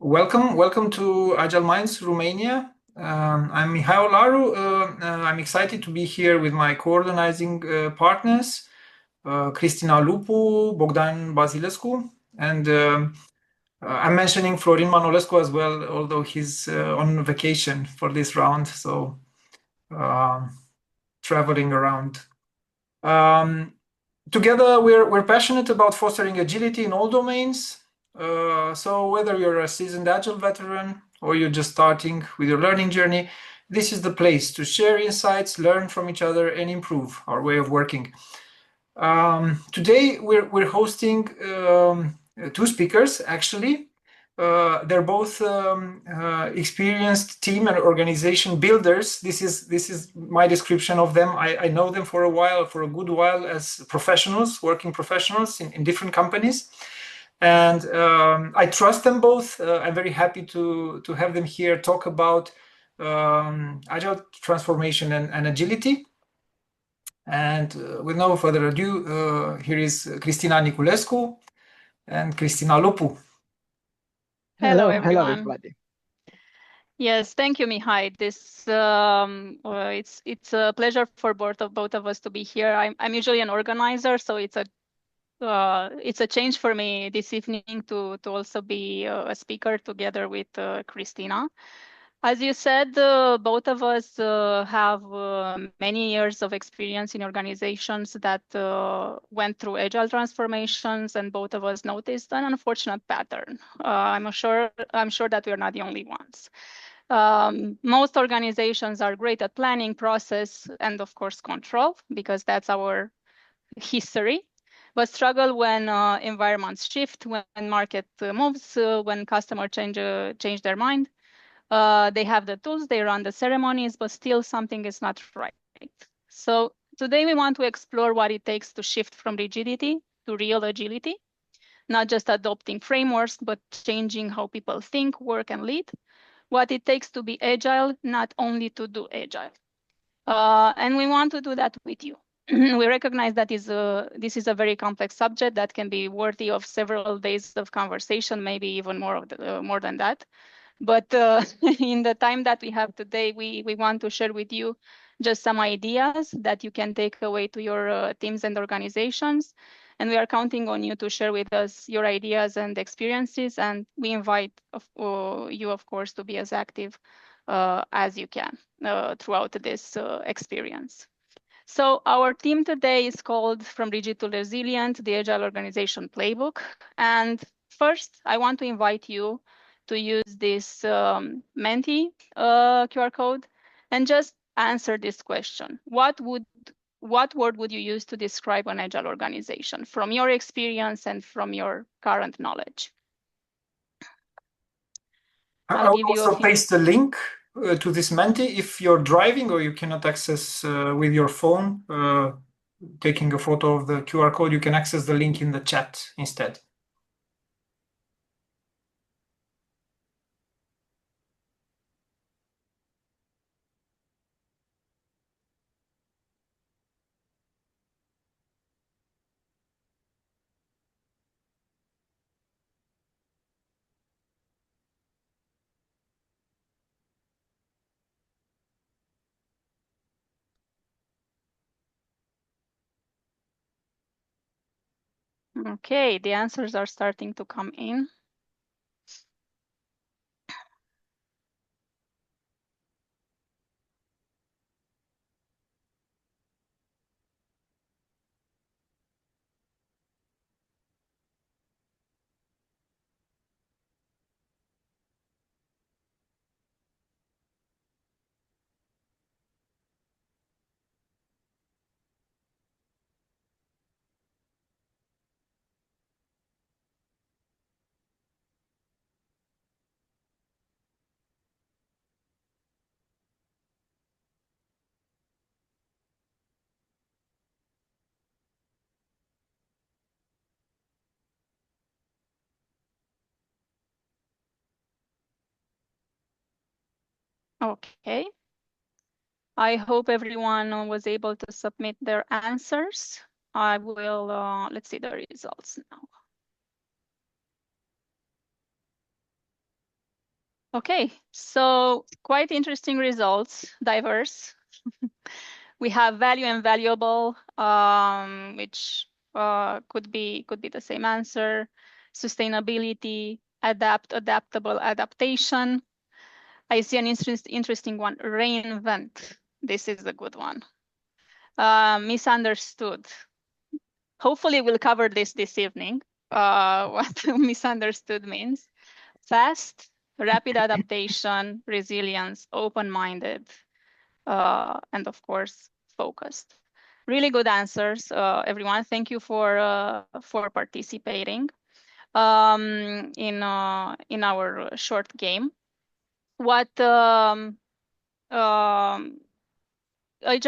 Welcome to Agile Minds Romania. I'm Mihai Olaru. I'm excited to be here with my co-organizing partners, Cristina Lupu, Bogdan Basilescu, and I'm mentioning Florin Manolescu as well, although he's on vacation for this round, so traveling around. Together, we're passionate about fostering agility in all domains. So whether you're a seasoned Agile veteran or you're just starting with your learning journey, this is the place to share insights, learn from each other, and improve our way of working. Today, we're hosting two speakers, actually. They're both experienced team and organization builders. This is my description of them. I know them for a good while as professionals, working professionals in different companies. And I trust them both. I'm very happy to have them here talk about agile transformation and agility. And with no further ado, here is Cristina Niculescu and Cristina Lupu. Hello, everyone. Hello, everybody. Yes, thank you, Mihai. It's a pleasure for both of us to be here. I'm usually an organizer, so it's a change for me this evening to also be a speaker together with Cristina. As you said, both of us have many years of experience in organizations that went through agile transformations, and both of us noticed an unfortunate pattern. I'm sure that we are not the only ones. Most organizations are great at planning, process, and of course control, because that's our history, but struggle when environments shift, when market moves, when customers change their mind. They have the tools, they run the ceremonies, but still something is not right. So today we want to explore what it takes to shift from rigidity to real agility, not just adopting frameworks, but changing how people think, work, and lead. What it takes to be agile, not only to do agile. And we want to do that with you. We recognize that this is a very complex subject that can be worthy of several days of conversation, maybe even more than that. But in the time that we have today, we want to share with you just some ideas that you can take away to your teams and organizations. And we are counting on you to share with us your ideas and experiences. And we invite you, of course, to be as active as you can throughout this experience. So our team today is called From Rigid to Resilient, the Agile Organization Playbook. And first, I want to invite you to use this Menti QR code and just answer this question. What word would you use to describe an agile organization from your experience and from your current knowledge? I'll also paste the link to this Menti if you're driving or you cannot access with your phone. Taking a photo of the QR code, you can access the link in the chat instead. Okay, the answers are starting to come in. Okay. I hope everyone was able to submit their answers. I will, let's see the results now. Okay, so quite interesting results, diverse. We have value and valuable, which could be the same answer. Sustainability, adaptable, adaptation. I see an interesting one. Reinvent. This is a good one. Misunderstood. Hopefully, we'll cover this evening. What misunderstood means. Fast, rapid adaptation, resilience, open-minded, and of course, focused. Really good answers, everyone. Thank you for participating in our short game. What agile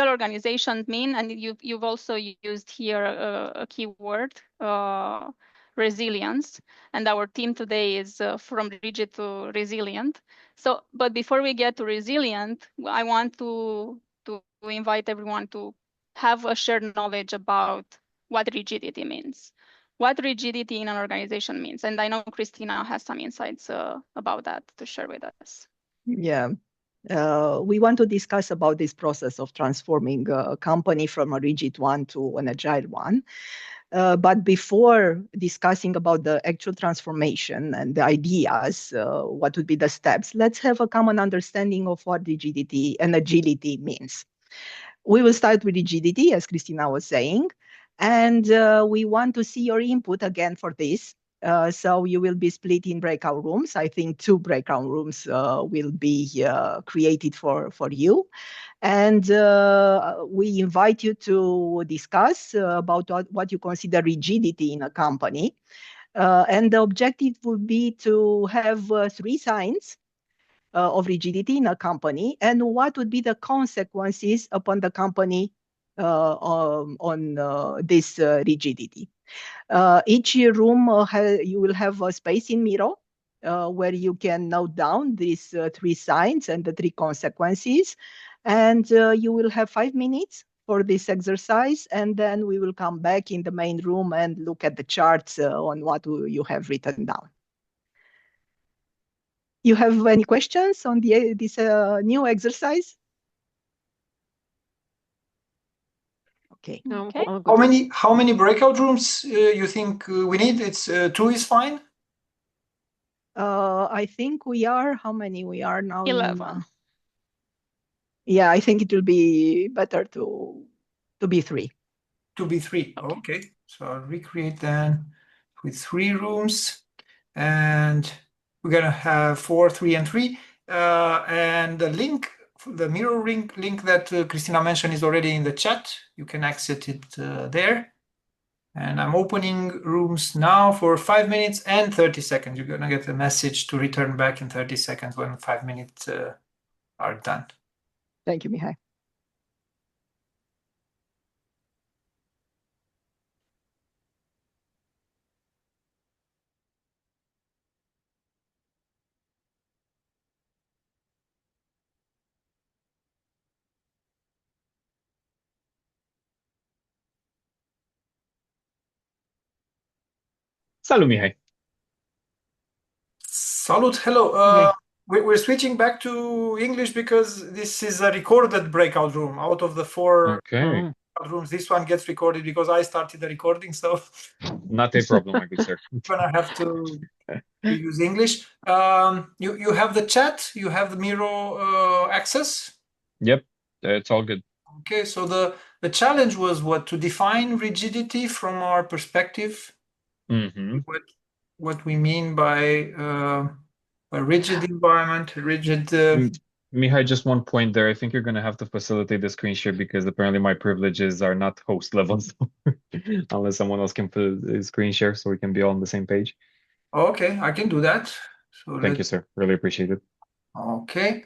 organizations mean, and you've also used here a keyword, resilience, and our team today is from rigid to resilient. So, but before we get to resilient, I want to invite everyone to have a shared knowledge about what rigidity means, what rigidity in an organization means. And I know Cristina has some insights about that to share with us. Yeah. We want to discuss about this process of transforming a company from a rigid one to an agile one. But before discussing about the actual transformation and the ideas, what would be the steps, let's have a common understanding of what rigidity and agility means. We will start with rigidity, as Cristina was saying, and we want to see your input again for this. So you will be split in breakout rooms. I think 2 breakout rooms will be created for you. And we invite you to discuss about what you consider rigidity in a company. And the objective would be to have 3 signs of rigidity in a company, and what would be the consequences upon the company on this rigidity. Each room you will have a space in Miro where you can note down these 3 signs and the 3 consequences. And you will have 5 minutes for this exercise, and then we will come back in the main room and look at the charts on what you have written down. You have any questions on this new exercise? Okay. No, Okay. all good. How many breakout rooms you think we need? It's 2 is fine. I think we are, how many we are now? 11. Yeah, I think it will be better to be 3. To be 3. Okay. So I'll recreate then with 3 rooms, and we're gonna have 4, 3, and 3. And the link, the mirror link that Cristina mentioned is already in the chat. You can access it there. And I'm opening rooms now for 5 minutes and 30 seconds. You're gonna get a message to return back in 30 seconds when 5 minutes are done. Thank you, Mihai. Salut, Mihai. Salut, hello. We're switching back to English because this is a recorded breakout room. Out of the 4 Okay. rooms, this one gets recorded because I started the recording, so Not a problem, my good sir. I'm gonna have to use English. You have the chat, you have the Miro access. Yep, it's all good. Okay, so the challenge was what? To define rigidity from our perspective. Mm-hmm. What we mean by a rigid environment, rigid. Mihai, just one point there. I think you're going to have to facilitate the screen share because apparently my privileges are not host levels unless someone else can put the screen share so we can be all on the same page. Okay, I can do that. So Thank you, sir. Really appreciate it. Okay.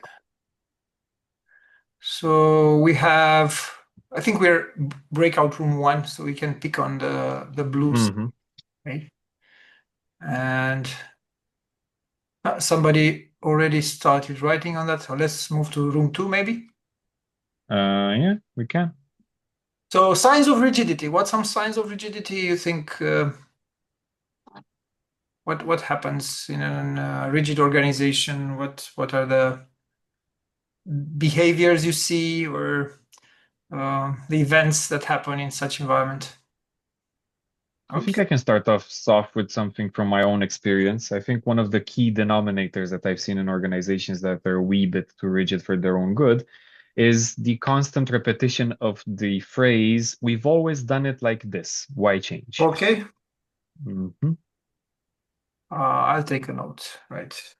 So we have, I think we're breakout room 1, so we can pick on the blues, right? And somebody already started writing on that, so let's move to room 2 maybe. Yeah, we can. So signs of rigidity. What some signs of rigidity you think? what happens in a rigid organization? What are the behaviors you see, or the events that happen in such environment? I think I can start off soft with something from my own experience. I think one of the key denominators that I've seen in organizations that are a wee bit too rigid for their own good is the constant repetition of the phrase, we've always done it like this. Why change? Okay. Mhm. I'll take a note, right?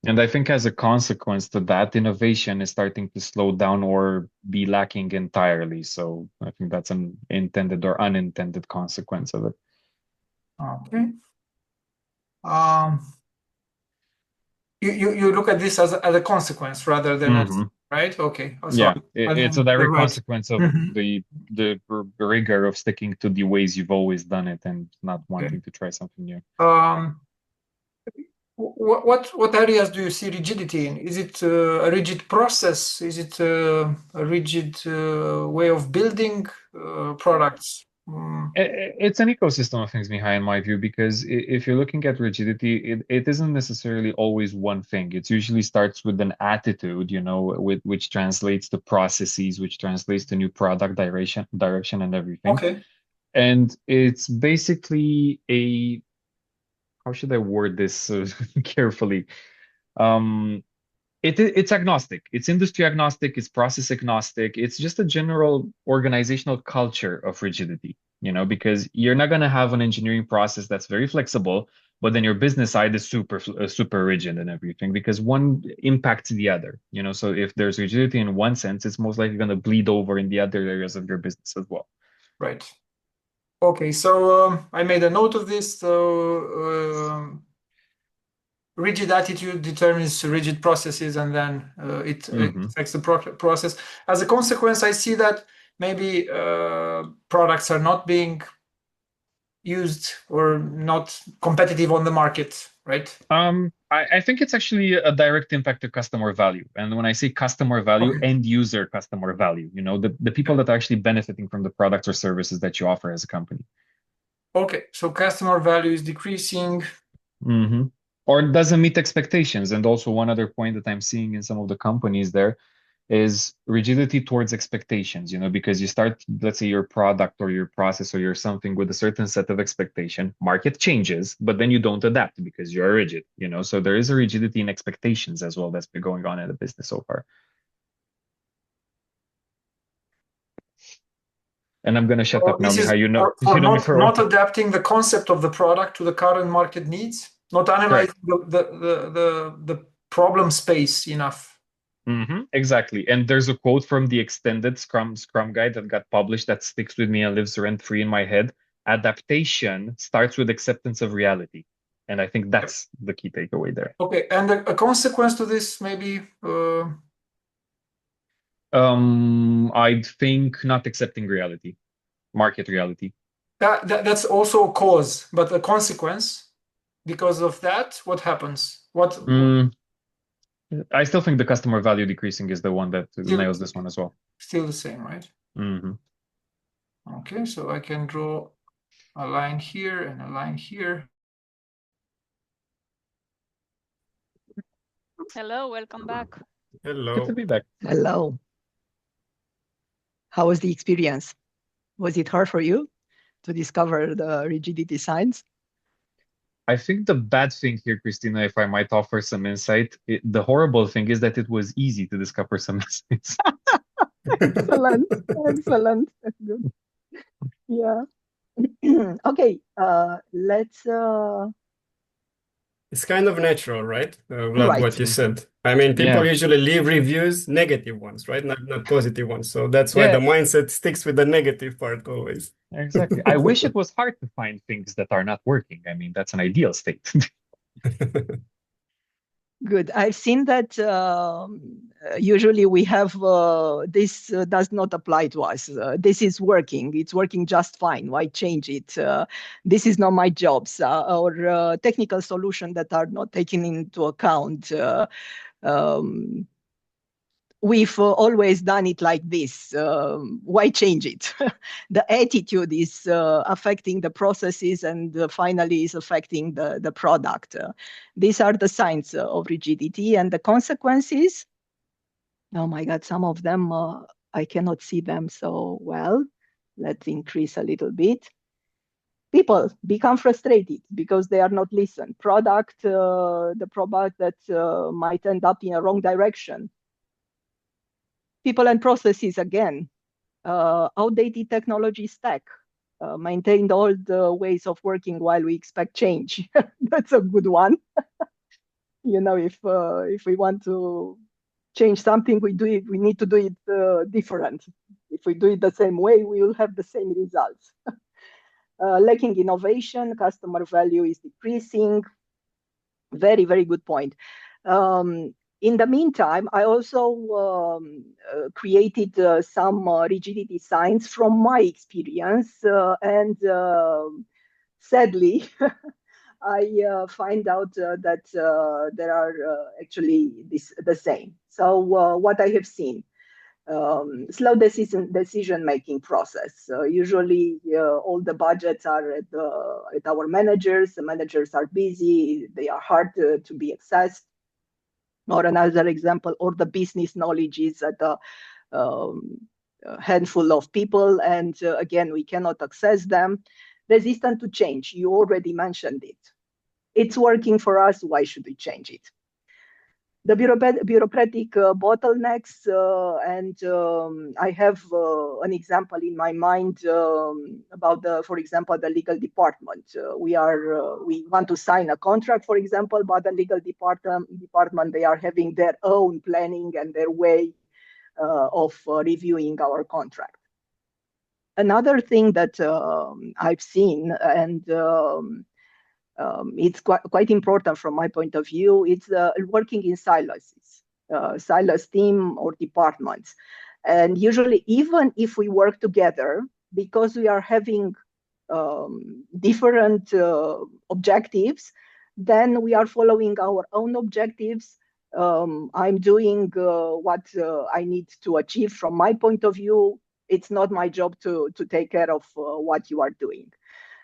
And I think as a consequence to that, innovation is starting to slow down or be lacking entirely. So I think that's an intended or unintended consequence of it. Okay. You look at this as a consequence rather than as, right? Okay. So Yeah, it's a direct right. consequence of the rigor of sticking to the ways you've always done it and not wanting to try something new. What areas do you see rigidity in? Is it a rigid process? Is it a rigid way of building products? It's an ecosystem of things, Mihai, in my view, because if you're looking at rigidity, it isn't necessarily always one thing. It usually starts with an attitude, which translates to processes, which translates to new product direction and everything. Okay. And it's basically how should I word this carefully? It's agnostic. It's industry agnostic. It's process agnostic. It's just a general organizational culture of rigidity, because you're not going to have an engineering process that's very flexible, but then your business side is super rigid and everything, because one impacts the other, So if there's rigidity in one sense, it's most likely going to bleed over in the other areas of your business as well. Right. Okay, so I made a note of this. So rigid attitude determines rigid processes, and then it affects the process. As a consequence, I see that maybe products are not being used or not competitive on the market, right? I think it's actually a direct impact to customer value. And when I say customer value, end user customer value, the people that are actually benefiting from the products or services that you offer as a company. Okay, so customer value is decreasing. Or doesn't meet expectations. And also one other point that I'm seeing in some of the companies there is rigidity towards expectations, because you start, let's say, your product or your process or your something with a certain set of expectation, market changes, but then you don't adapt because you're rigid, so there is a rigidity in expectations as well that's been going on in the business so far. And I'm going to shut up now, Mihai. For not adapting the concept of the product to the current market needs, not analyzing the problem space enough. Exactly. And there's a quote from the extended Scrum guide that got published that sticks with me and lives rent-free in my head. Adaptation starts with acceptance of reality. And I think that's the key takeaway there. Okay. And a consequence to this, maybe? I think not accepting reality, market reality. That's also a cause, but a consequence. Because of that, what happens? I still think the customer value decreasing is the one that nails this one as well. Still the same, right? Okay, so I can draw a line here and a line here. Hello, welcome back. Hello. Good to be back. Hello. How was the experience? Was it hard for you to discover the rigidity signs? I think the bad thing here, Cristina, if I might offer some insight, the horrible thing is that it was easy to discover some insights. Excellent. Good. Yeah. Okay. Let's. It's kind of natural, right? Vlad, Right. what you said. I mean, people usually leave reviews, negative ones, right? Not positive ones. So that's why the mindset sticks with the negative part always. Exactly. I wish it was hard to find things that are not working. I mean, that's an ideal state. Good. I've seen that usually we have this does not apply to us. This is working. It's working just fine. Why change it? This is not my jobs or technical solutions that are not taken into account. we've always done it like this. Why change it? The attitude is affecting the processes, and finally is affecting the product. These are the signs of rigidity, and the consequences. Oh my God, some of them, I cannot see them so well. Let's increase a little bit. People become frustrated because they are not listened. The product that might end up in a wrong direction. People and processes, again, outdated technology stack, maintained old ways of working while we expect change. That's a good one. If we want to change something, we need to do it different. If we do it the same way, we will have the same results. Lacking innovation, customer value is decreasing. Very, very good point. In the meantime, I also created some rigidity signs from my experience, and sadly, I find out that there are actually the same. So what I have seen, slow decision-making process. Usually, all the budgets are at our managers. The managers are busy. They are hard to be accessed. Or another example, or the business knowledge is at a handful of people, and again, we cannot access them. Resistant to change, you already mentioned it. It's working for us, why should we change it? The bureaucratic bottlenecks, and I have an example in my mind about for example, the legal department. We want to sign a contract, for example, but the legal department, they are having their own planning and their way of reviewing our contract. Another thing that I've seen, and it's quite important from my point of view, it's working in silos team or departments. And usually, even if we work together, because we are having different objectives, then we are following our own objectives. I'm doing what I need to achieve from my point of view. It's not my job to take care of what you are doing.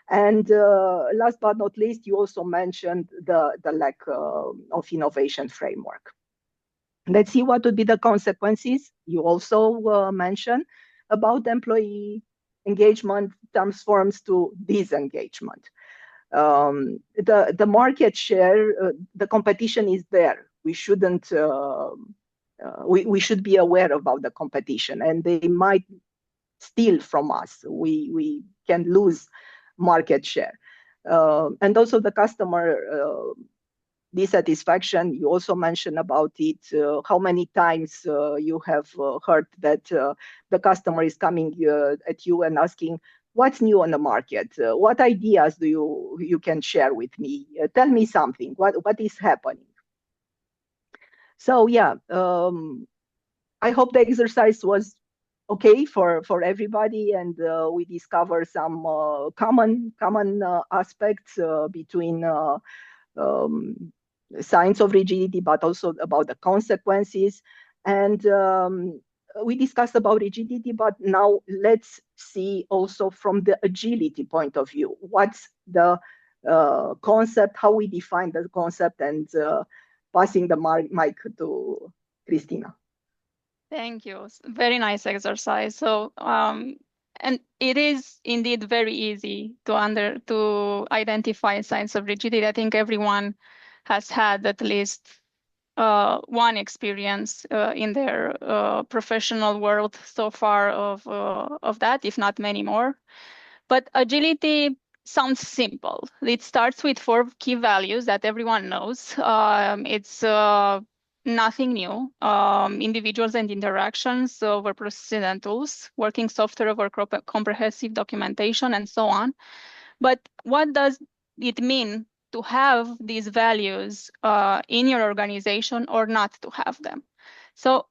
And last but not least, you also mentioned the lack of innovation framework. Let's see what would be the consequences. You also mentioned about employee engagement transforms to disengagement. The market share, the competition is there. We shouldn't. We should be aware about the competition, and they might steal from us. We can lose market share. And also the customer dissatisfaction, you also mentioned about it. How many times you have heard that the customer is coming at you and asking, what's new on the market? What ideas do you can share with me? Tell me something. What is happening? So yeah, I hope the exercise was okay for everybody, and we discover some common aspects between signs of rigidity, but also about the consequences. And we discussed about rigidity, but now let's see also from the agility point of view. What's the concept, how we define the concept, and passing the mic to Cristina. Thank you. Very nice exercise. So, and it is indeed very easy to identify signs of rigidity. I think everyone has had at least one experience in their professional world so far of that, if not many more. But agility sounds simple. It starts with 4 key values that everyone knows. It's nothing new. Individuals and interactions over processes and tools, working software over comprehensive documentation, and so on. But what does it mean to have these values in your organization or not to have them? So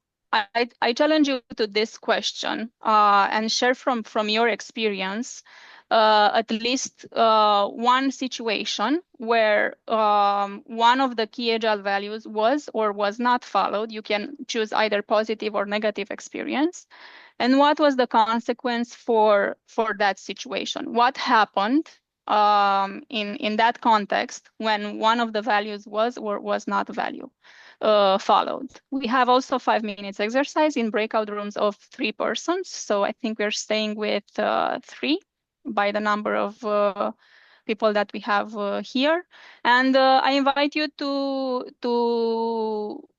I challenge you to this question and share from your experience at least one situation where one of the key agile values was or was not followed. You can choose either positive or negative experience. And what was the consequence for that situation? What happened in that context when one of the values was or was not followed? We have also 5 minutes exercise in breakout rooms of 3 persons. So I think we're staying with 3 by the number of people that we have here. And I invite you to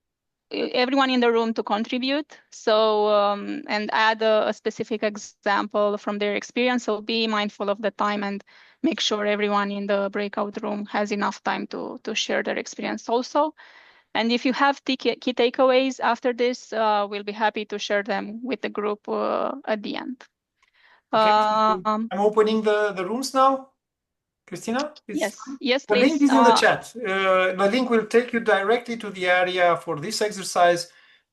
everyone in the room to contribute. So and add a specific example from their experience. So be mindful of the time and make sure everyone in the breakout room has enough time to share their experience also. And if you have key takeaways after this, we'll be happy to share them with the group at the end. Okay, I'm opening the rooms now. Cristina? Yes, Fine? yes, The please. link is in the chat. The link will take you directly to the area for this exercise.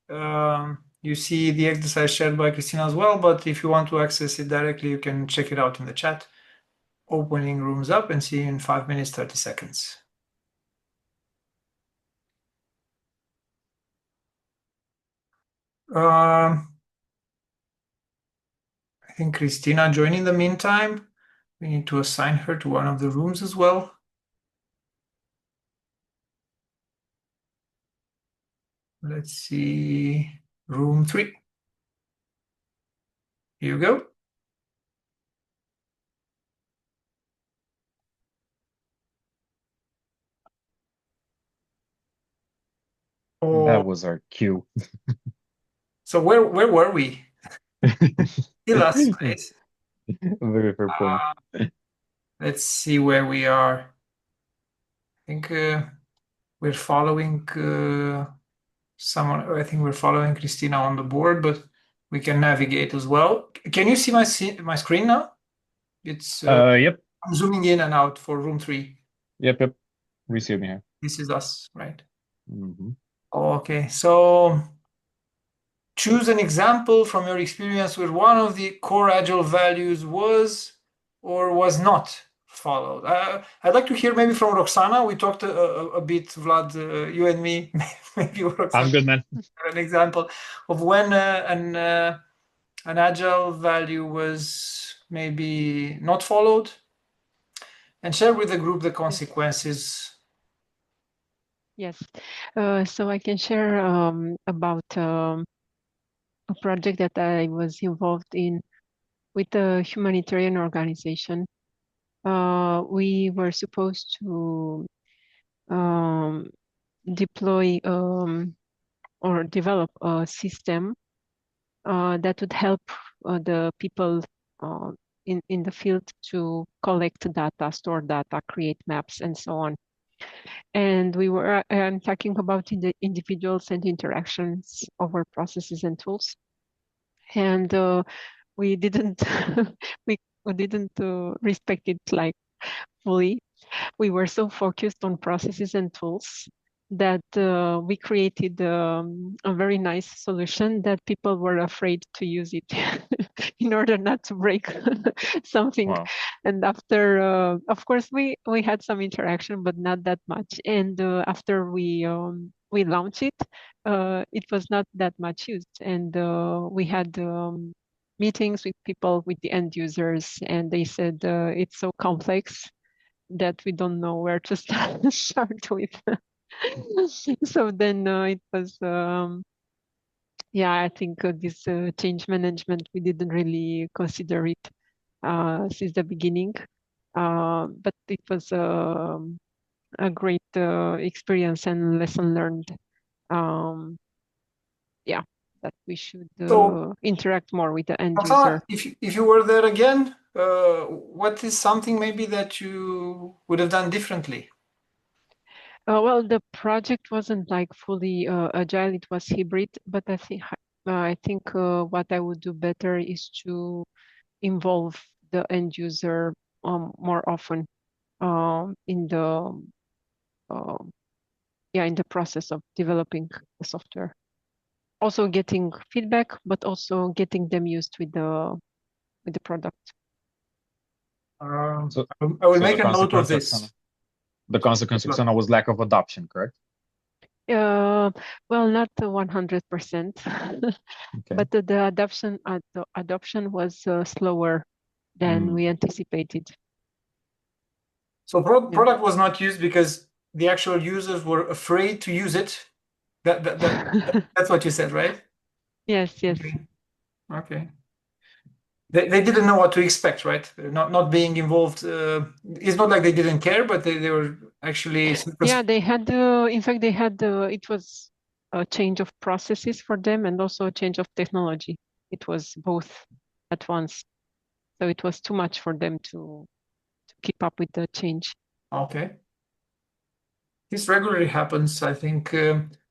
You see the exercise shared by Cristina as well, but if you want to access it directly, you can check it out in the chat. Opening rooms up and see you in 5 minutes, 30 seconds. I think Cristina joined in the meantime. We need to assign her to one of the rooms as well. Let's see, room 3. Here you go. That was our cue. So where were we? Still us, guys. Very fair point. Let's see where we are. I think we're following someone. I think we're following Cristina on the board, but we can navigate as well. Can you see my screen now? It's Yep. I'm zooming in and out for room 3. Yep. We see him here. This is us, right? Mm-hmm. Okay, so choose an example from your experience where one of the core Agile values was or was not followed. I'd like to hear maybe from Roxana. We talked a bit, Vlad, you and me. Maybe Roxana, I'm good, man. an example of when an Agile value was maybe not followed, and share with the group the consequences. Yes, so I can share about a project that I was involved in with a humanitarian organization. We were supposed to deploy or develop a system that would help the people in the field to collect data, store data, create maps, and so on. And we were talking about the individuals and interactions of our processes and tools. And we didn't we didn't respect it like fully. We were so focused on processes and tools that we created a very nice solution that people were afraid to use it in order not to break something. Wow. And after, of course, we had some interaction, but not that much. And after we launched it, it was not that much used. And we had meetings with people, with the end users, and they said it's so complex that we don't know where to start with. So then it was, yeah, I think this change management, we didn't really consider it since the beginning. But it was a great experience and lesson learned. Yeah, that we should So, interact more with the end Roxana, user. if you were there again, what is something maybe that you would have done differently? Well, the project wasn't like fully agile; it was hybrid. But I think what I would do better is to involve the end user more often in the in the process of developing the software. Also getting feedback, but also getting them used with the product. So, I will so make the a note of consequence of this. the consequence of Xana was lack of adoption, correct? Well, not 100%, Okay. but the adoption was slower than we anticipated. So product was not used because the actual users were afraid to use it. That's what you said, right? Yes, yes. Okay. They didn't know what to expect, right? Not being involved. It's not like they didn't care, but they were actually. Yeah, they had, in fact, they had, it was a change of processes for them and also a change of technology. It was both at once. So it was too much for them to keep up with the change. Okay. This regularly happens. I think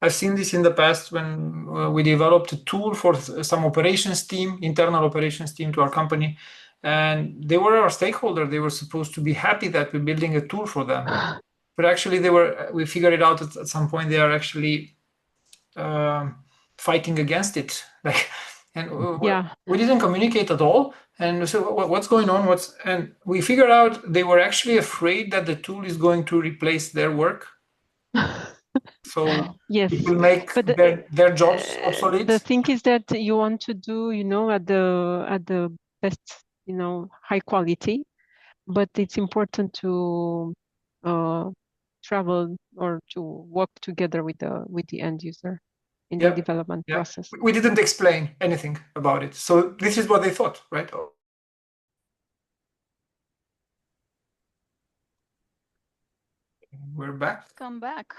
I've seen this in the past when we developed a tool for some operations team, internal operations team to our company. And they were our stakeholder. They were supposed to be happy that we're building a tool for them. But actually, we figured it out at some point. They are actually fighting against it. And we didn't communicate at all. And so what's going on? And we figured out they were actually afraid that the tool is going to replace their work. So yes, it will make their jobs obsolete. The thing is that you want to do, at the best, high quality, but it's important to travel or to work together with the end user in the development process. We didn't explain anything about it. So this is what they thought, right? We're back. Come back.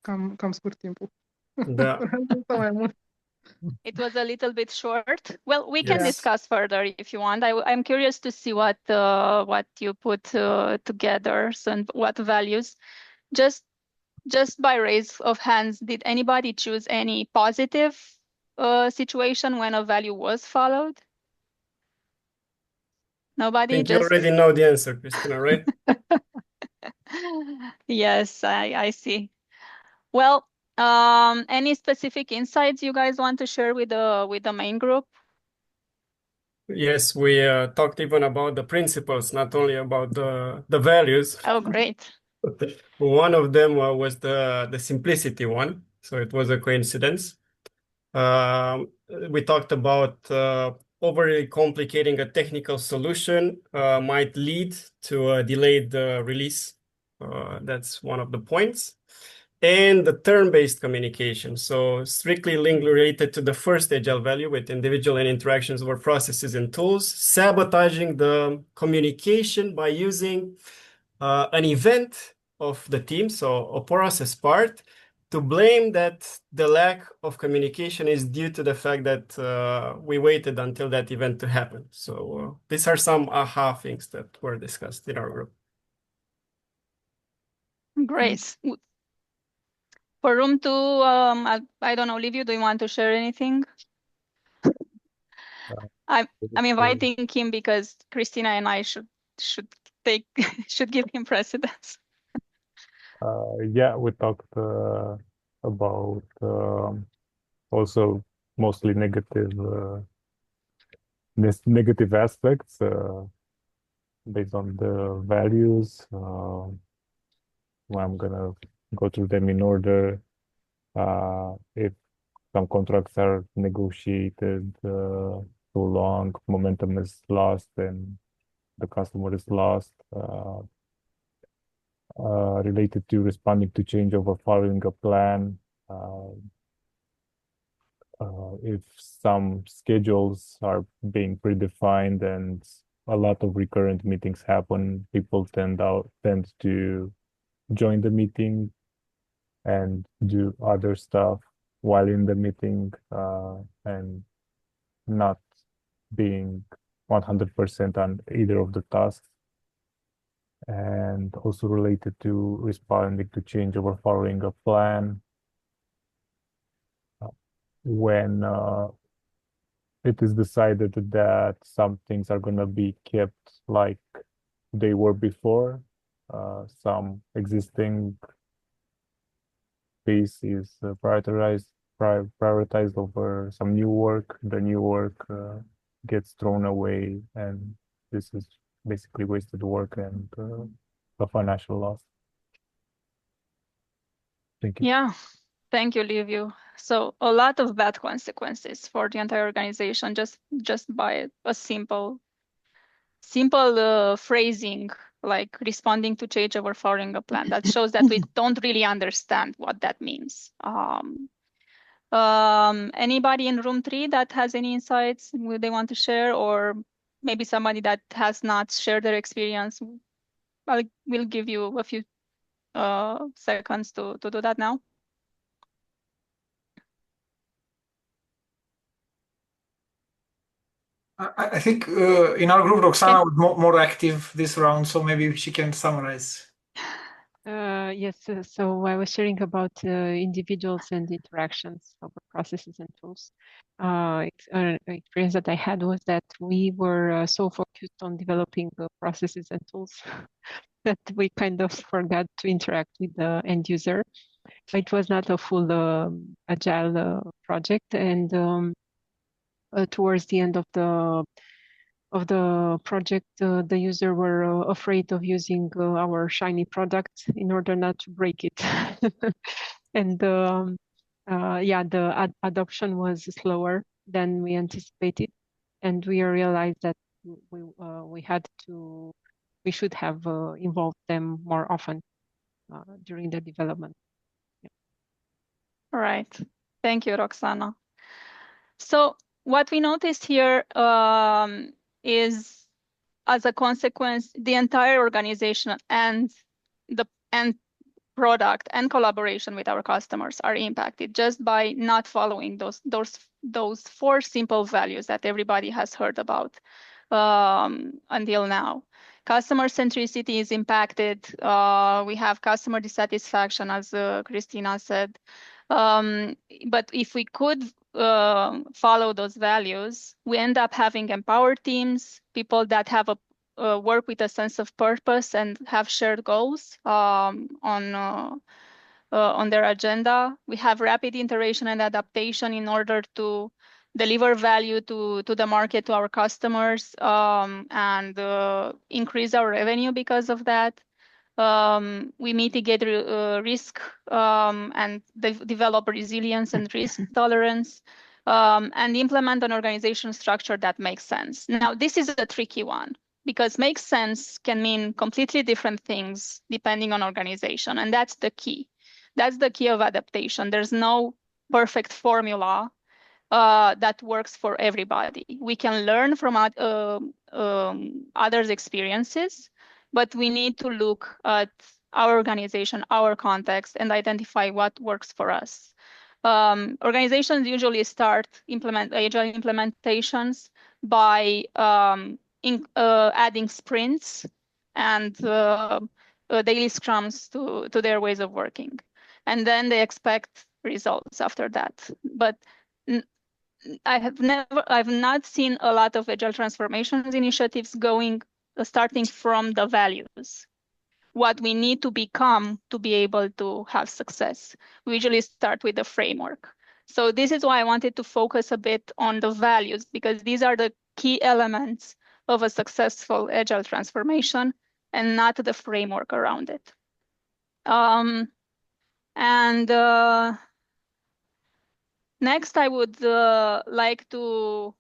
Cam scurt timpul. Da. It was a little bit short. Well, we can discuss further if you want. I'm curious to see what you put together and what values. Just by raise of hands, did anybody choose any positive situation when a value was followed? Nobody. I think you already know the answer, Cristina, right? Yes, I see. Well, any specific insights you guys want to share with the main group? Yes, we talked even about the principles, not only about the values. Oh, great. One of them was the simplicity one, so it was a coincidence. We talked about overly complicating a technical solution might lead to a delayed release. That's one of the points. And the term-based communication, so strictly linked related to the first agile value with individual and interactions over processes and tools, sabotaging the communication by using an event of the team, so a process part, to blame that the lack of communication is due to the fact that we waited until that event to happen. So these are some aha things that were discussed in our group. Great. For room 2, I don't know, Liviu, do you want to share anything? I'm inviting him because Cristina and I should give him precedence. Yeah, we talked about also mostly negative aspects based on the values. I'm gonna go through them in order. If some contracts are negotiated too long, momentum is lost, and the customer is lost. Related to responding to change over following a plan. If some schedules are being predefined and a lot of recurrent meetings happen, people tend to join the meeting and do other stuff while in the meeting and not being 100% on either of the tasks. And also related to responding to change over following a plan. When it is decided that some things are going to be kept like they were before, some existing piece is prioritized over some new work. The new work gets thrown away, and this is basically wasted work and a financial loss. Thank you. Yeah, thank you, Liviu. So a lot of bad consequences for the entire organization just by a simple phrasing like responding to change over following a plan. That shows that we don't really understand what that means. Anybody in room 3 that has any insights they want to share, or maybe somebody that has not shared their experience? We'll give you a few seconds to do that now. I think in our group, Roxana was more active this round, so maybe she can summarize. Yes, so I was sharing about individuals and interactions of processes and tools. Experience that I had was that we were so focused on developing processes and tools that we kind of forgot to interact with the end user. It was not a full agile project, and towards the end of the project, the user were afraid of using our shiny product in order not to break it. And yeah, the adoption was slower than we anticipated, and we realized that we should have involved them more often during the development. Yeah. All right, thank you, Roxana. So what we noticed here is, as a consequence, the entire organization and the product and collaboration with our customers are impacted just by not following those 4 simple values that everybody has heard about until now. Customer centricity is impacted. We have customer dissatisfaction, as Cristina said. But if we could follow those values, we end up having empowered teams, people that have work with a sense of purpose and have shared goals on their agenda. We have rapid iteration and adaptation in order to deliver value to the market, to our customers, and increase our revenue because of that. We mitigate risk and develop resilience and risk tolerance, and implement an organization structure that makes sense. Now, this is a tricky one because makes sense can mean completely different things depending on organization, and that's the key. That's the key of adaptation. There's no perfect formula that works for everybody. We can learn from others' experiences, but we need to look at our organization, our context, and identify what works for us. Organizations usually start agile implementations by adding sprints and daily scrums to their ways of working, and then they expect results after that. But I've not seen a lot of agile transformations initiatives starting from the values, what we need to become to be able to have success. We usually start with the framework. So this is why I wanted to focus a bit on the values, because these are the key elements of a successful agile transformation and not the framework around it. Next, I would like to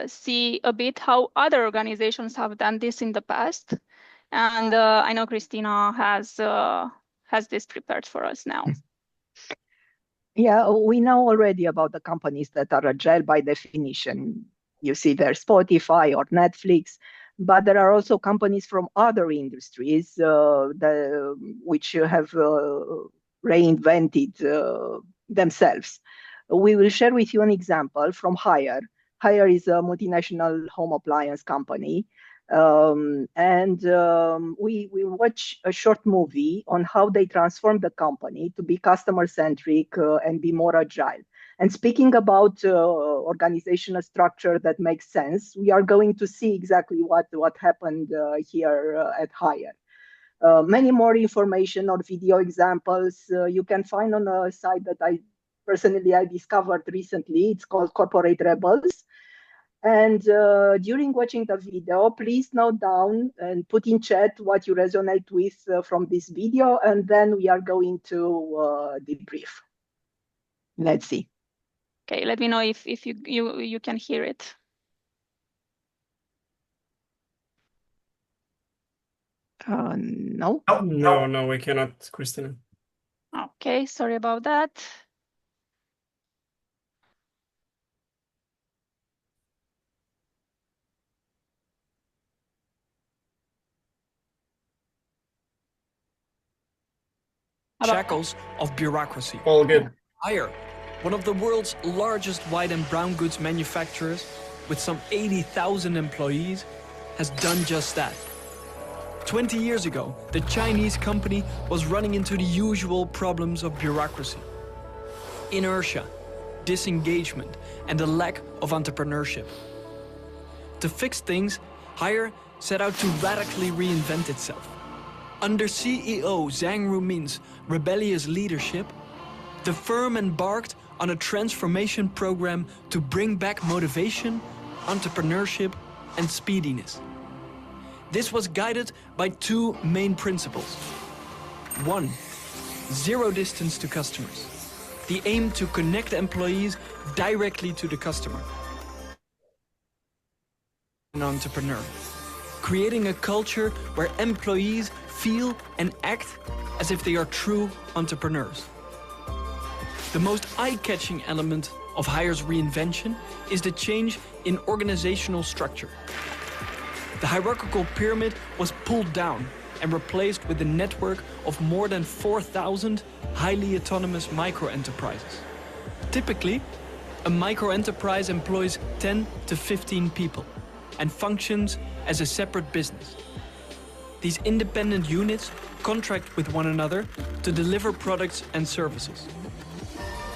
see a bit how other organizations have done this in the past. And I know Cristina has this prepared for us now. Yeah, we know already about the companies that are agile by definition. You see there Spotify or Netflix, but there are also companies from other industries which have reinvented themselves. We will share with you an example from Haier. Haier is a multinational home appliance company. We watch a short movie on how they transform the company to be customer-centric and be more agile. And speaking about organizational structure that makes sense, we are going to see exactly what happened here at Haier. Many more information or video examples you can find on a site that I discovered recently. It's called Corporate Rebels. And during watching the video, please note down and put in chat what you resonate with from this video, and then we are going to debrief. Let's see. Okay, let me know if you can hear it. No. No, we cannot, Cristina. Okay, sorry about that. Shackles of bureaucracy. All good. Hire, one of the world's largest white and brown goods manufacturers with some 80,000 employees, has done just that. 20 years ago, the Chinese company was running into the usual problems of bureaucracy. Inertia, disengagement, and a lack of entrepreneurship. To fix things, Hire set out to radically reinvent itself. Under CEO Zhang Rumin's rebellious leadership, the firm embarked on a transformation program to bring back motivation, entrepreneurship, and speediness. This was guided by two main principles. One, zero distance to customers. The aim to connect employees directly to the customer. An entrepreneur, creating a culture where employees feel and act as if they are true entrepreneurs. The most eye-catching element of Hire's reinvention is the change in organizational structure. The hierarchical pyramid was pulled down and replaced with a network of more than 4,000 highly autonomous micro-enterprises. Typically, a micro-enterprise employs 10 to 15 people and functions as a separate business. These independent units contract with one another to deliver products and services.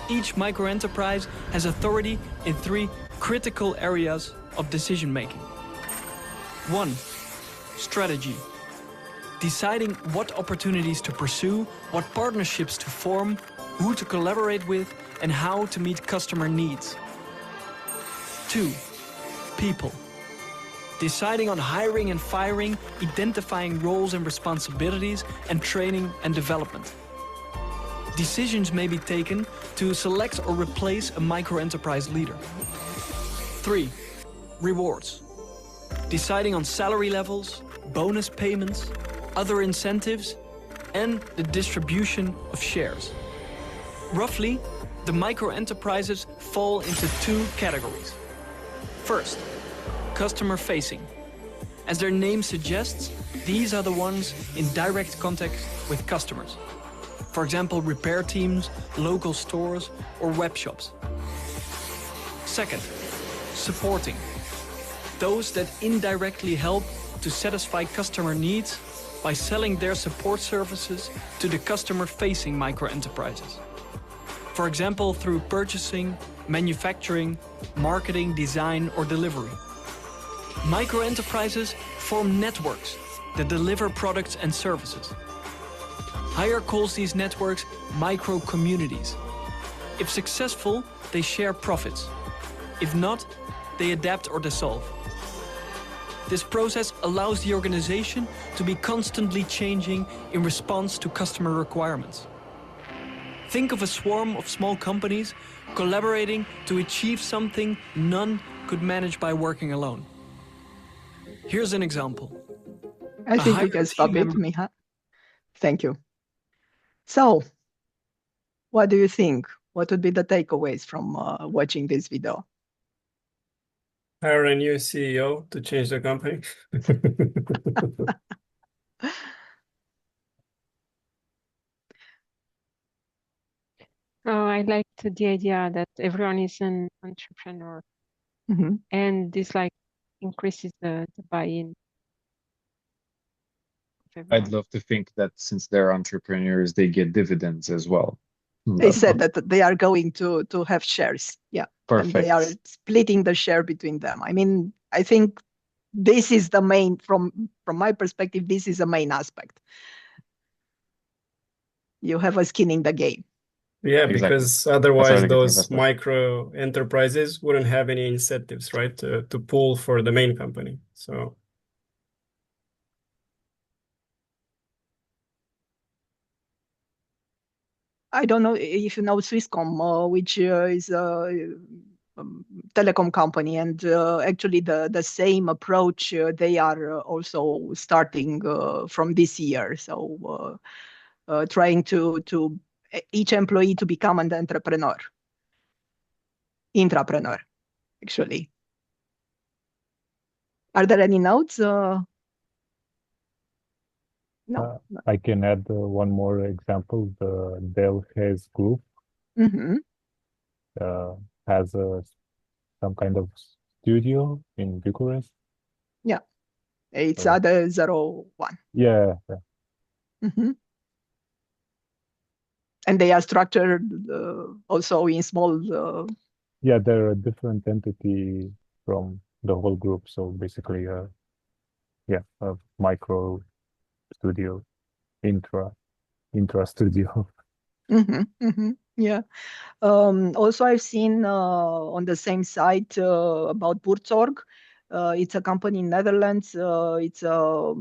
Each micro-enterprise has authority in three critical areas of decision-making. One, strategy. Deciding what opportunities to pursue, what partnerships to form, who to collaborate with, and how to meet customer needs. Two, people. Deciding on hiring and firing, identifying roles and responsibilities, and training and development. Decisions may be taken to select or replace a micro-enterprise leader. Three, rewards. Deciding on salary levels, bonus payments, other incentives, and the distribution of shares. Roughly, the micro-enterprises fall into two categories. First, customer-facing. As their name suggests, these are the ones in direct contact with customers. For example, repair teams, local stores, or web shops. Second, supporting. Those that indirectly help to satisfy customer needs by selling their support services to the customer-facing micro-enterprises. For example, through purchasing, manufacturing, marketing, design, or delivery. Micro-enterprises form networks that deliver products and services. Hire calls these networks micro-communities. If successful, they share profits. If not, they adapt or dissolve. This process allows the organization to be constantly changing in response to customer requirements. Think of a swarm of small companies collaborating to achieve something none could manage by working alone. Here's an example. I think we can stop it, Miha. Thank you. So, what do you think? What would be the takeaways from watching this video? Hire a new CEO to change the company. I liked the idea that everyone is an entrepreneur, and this increases the buy-in. I'd love to think that since they're entrepreneurs, they get dividends as well. They said that they are going to have shares. Yeah. Perfect. And they are splitting the share between them. I mean, I think this is the main, from my perspective, this is the main aspect. You have a skin in the game. Yeah, Exactly. because That's otherwise where the good things those are stored. micro enterprises wouldn't have any incentives, right, to pull for the main company. So I don't know if you know Swisscom, which is a telecom company, and actually the same approach they are also starting from this year. So trying to each employee to become an entrepreneur, intrapreneur, actually. Are there any notes? No. I can add one more example. The Delhaize Group Mm-hmm. has some kind of studio in Bucharest. Yeah, it's So, other 01. yeah. Mm-hmm. And they are structured also in small. Yeah, they're a different entity from the whole group. So basically, yeah, a micro studio, intra studio. Mm-hmm, mm-hmm, yeah. Also, I've seen on the same site about Buurtzorg. It's a company in Netherlands. It's a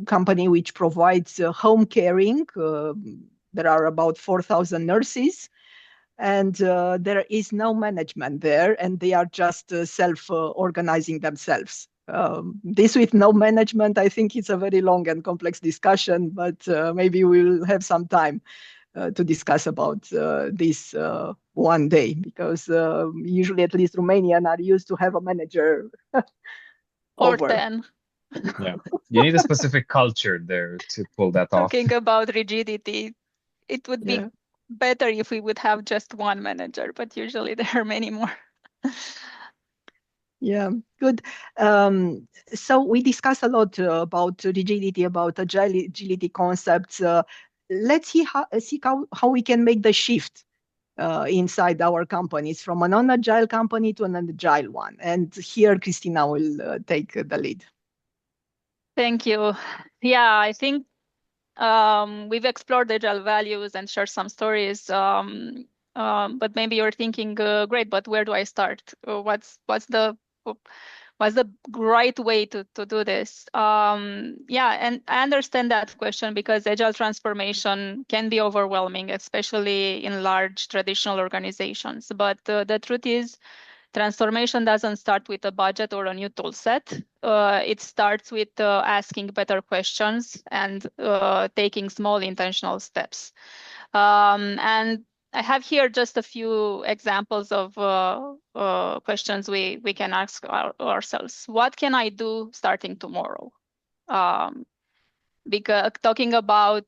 company which provides home caring. There are about 4,000 nurses, and there is no management there, and they are just self-organizing themselves. This with no management, I think it's a very long and complex discussion, but maybe we'll have some time to discuss about this one day, because usually at least Romanian are used to have a manager Or over. 10. Yeah. You need a specific culture there to pull that off. Talking about rigidity, it would be Yeah. better if we would have just one manager, but usually there are many more. Yeah, good. So we discussed a lot about rigidity, about agility concepts. Let's see how we can make the shift inside our companies from a non-agile company to an agile one. And here, Cristina will take the lead. Thank you. Yeah, I think we've explored agile values and shared some stories. But maybe you're thinking, great, but where do I start? What's the right way to do this? Yeah, and I understand that question because agile transformation can be overwhelming, especially in large traditional organizations. But the truth is, transformation doesn't start with a budget or a new tool set. It starts with asking better questions and taking small intentional steps. And I have here just a few examples of questions we can ask ourselves. What can I do starting tomorrow? Because talking about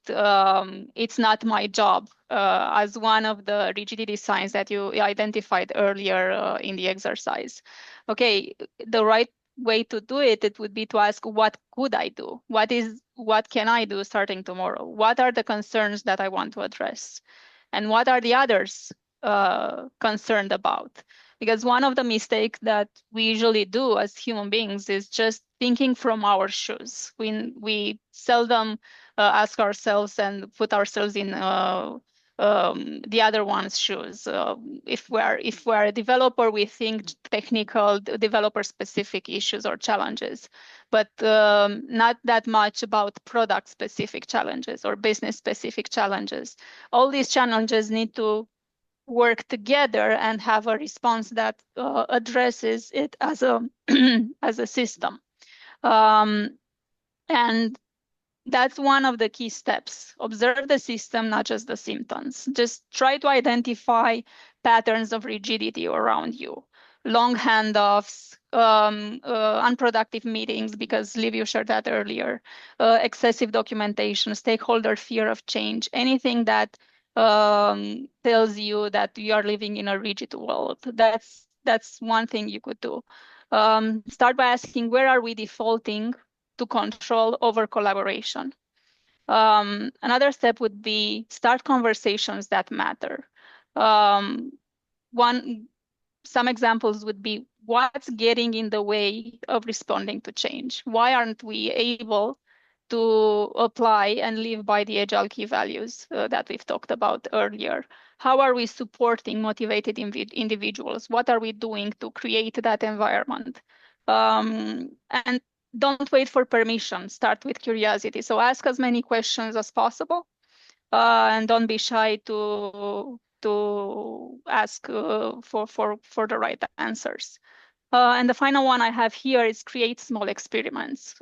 it's not my job as one of the rigidity signs that you identified earlier in the exercise. Okay, the right way to do it, it would be to ask, what could I do? What can I do starting tomorrow? What are the concerns that I want to address? And what are the others concerned about? Because one of the mistakes that we usually do as human beings is just thinking from our shoes. We seldom ask ourselves and put ourselves in the other one's shoes. If we're a developer, we think technical, developer-specific issues or challenges, but not that much about product-specific challenges or business-specific challenges. All these challenges need to work together and have a response that addresses it as a as a system. And that's one of the key steps. Observe the system, not just the symptoms. Just try to identify patterns of rigidity around you. Long handoffs, unproductive meetings, because Liv, you shared that earlier, excessive documentation, stakeholder fear of change, anything that tells you that you are living in a rigid world. That's one thing you could do. Start by asking, where are we defaulting to control over collaboration? Another step would be start conversations that matter. Some examples would be, what's getting in the way of responding to change? Why aren't we able to apply and live by the Agile key values that we've talked about earlier? How are we supporting motivated individuals? What are we doing to create that environment? And don't wait for permission. Start with curiosity. So ask as many questions as possible, and don't be shy to ask for the right answers. And the final one I have here is create small experiments.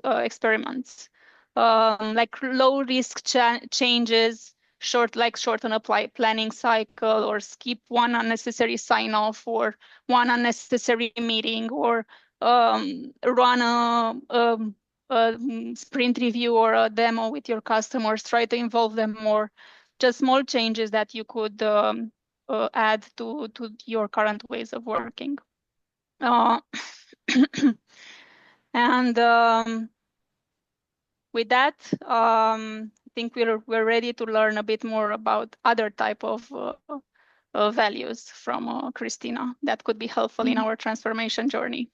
Like low risk changes, shorten apply planning cycle, or skip one unnecessary sign off, or one unnecessary meeting, or run a sprint review or a demo with your customers. Try to involve them more. Just small changes that you could add to your current ways of working. And with that, I think we're ready to learn a bit more about other type of values from Cristina that could be helpful in our transformation journey.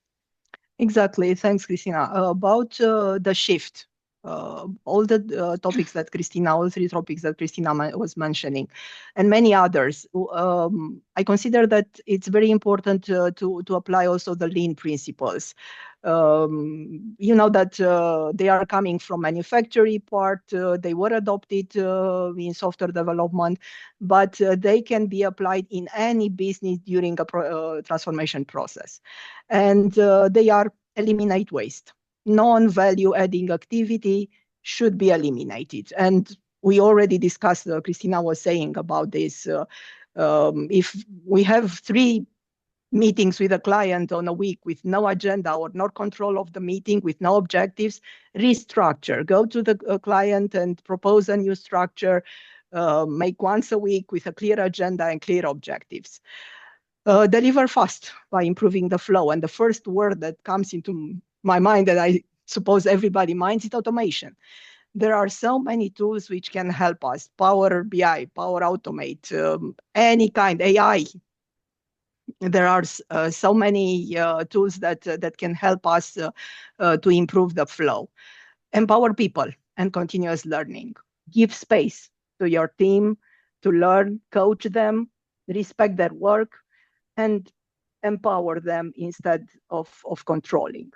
Exactly. Thanks, Cristina. About the shift, all the topics that Cristina, all three topics that Cristina was mentioning, and many others. I consider that it's very important to apply also the lean principles. You know that they are coming from manufacturing part. They were adopted in software development, but they can be applied in any business during a transformation process. And they are eliminate waste. Non-value adding activity should be eliminated. And we already discussed, Cristina was saying about this. If we have 3 meetings with a client on a week with no agenda or no control of the meeting, with no objectives, restructure. Go to the client and propose a new structure. Make once a week with a clear agenda and clear objectives. Deliver fast by improving the flow. And the first word that comes into my mind, that I suppose everybody minds, is automation. There are so many tools which can help us. Power BI, Power Automate, any kind, AI. There are so many tools that can help us to improve the flow. Empower people and continuous learning. Give space to your team to learn, coach them, respect their work, and empower them instead of controlling.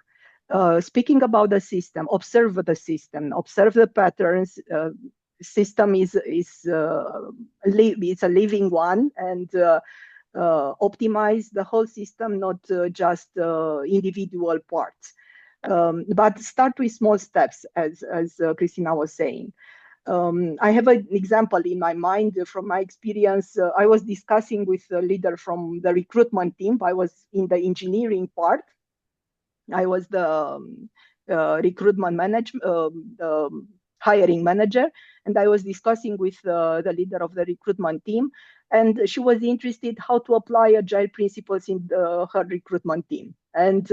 Speaking about the system, observe the patterns. System is it's a living one, and optimize the whole system, not just individual parts. But start with small steps, as Cristina was saying. I have an example in my mind from my experience. I was discussing with a leader from the recruitment team. I was in the engineering part. I was the recruitment management, the hiring manager, and I was discussing with the leader of the recruitment team, and she was interested how to apply agile principles in her recruitment team. And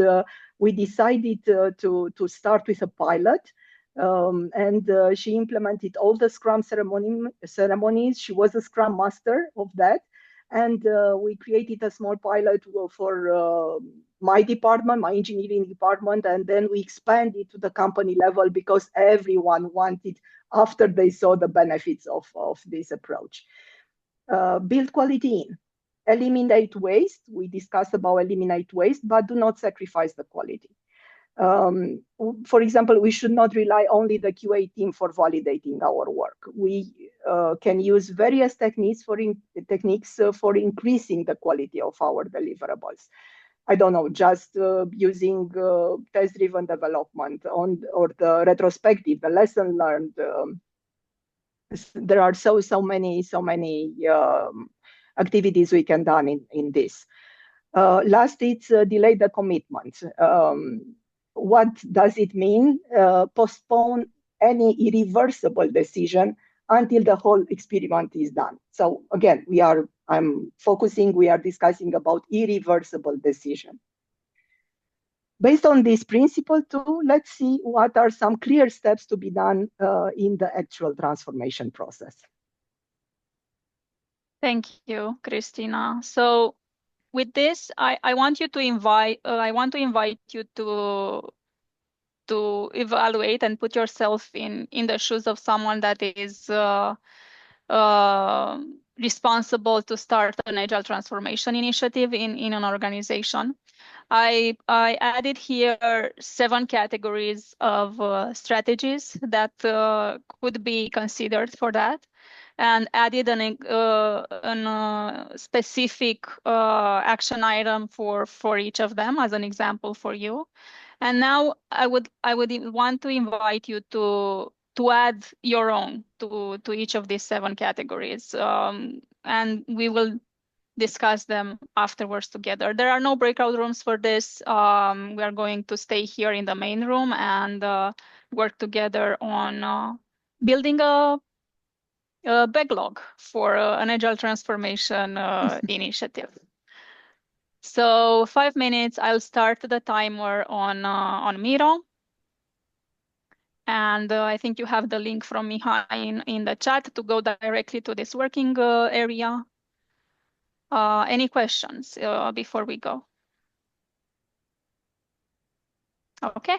we decided to start with a pilot. And she implemented all the Scrum ceremonies. She was a Scrum Master of that. And we created a small pilot for my department, my engineering department, and then we expanded to the company level because everyone wanted, after they saw the benefits of this approach. Build quality in. Eliminate waste. We discussed about eliminate waste, but do not sacrifice the quality. For example, we should not rely only the QA team for validating our work. We can use various techniques for increasing the quality of our deliverables. I don't know, just using test-driven development or the retrospective, the lesson learned. There are so many activities we can do in this. Last, it's delay the commitment. What does it mean? Postpone any irreversible decision until the whole experiment is done. So again, we are discussing about irreversible decision. Based on this principle too, let's see what are some clear steps to be done in the actual transformation process. Thank you, Cristina. So with this, I want to invite you to evaluate and put yourself in the shoes of someone that is responsible to start an agile transformation initiative in an organization. I added here 7 categories of strategies that could be considered for that, and added an specific action item for each of them as an example for you. And now I would want to invite you to add your own to each of these 7 categories, and we will discuss them afterwards together. There are no breakout rooms for this. We are going to stay here in the main room and work together on building a backlog for an agile transformation initiative. So 5 minutes, I'll start the timer on Miro. And I think you have the link from Mihai in the chat to go directly to this working area. Any questions before we go? Okay.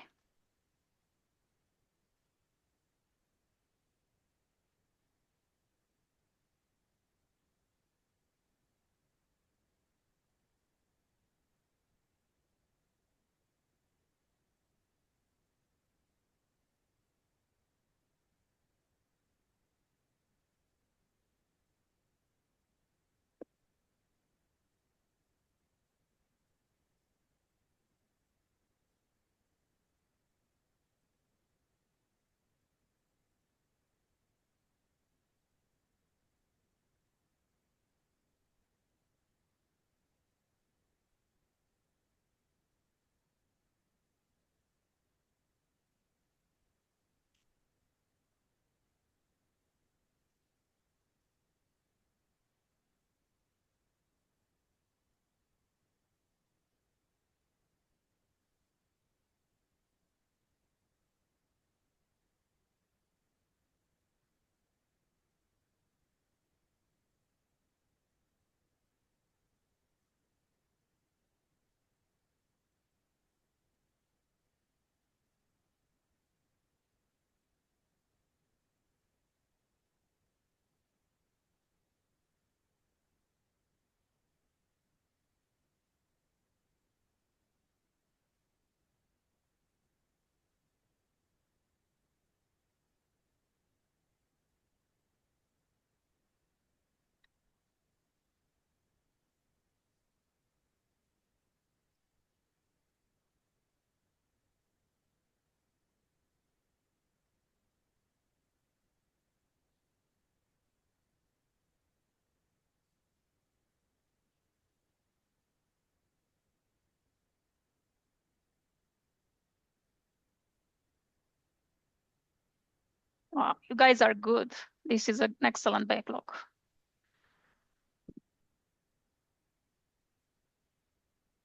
Wow, you guys are good. This is an excellent backlog.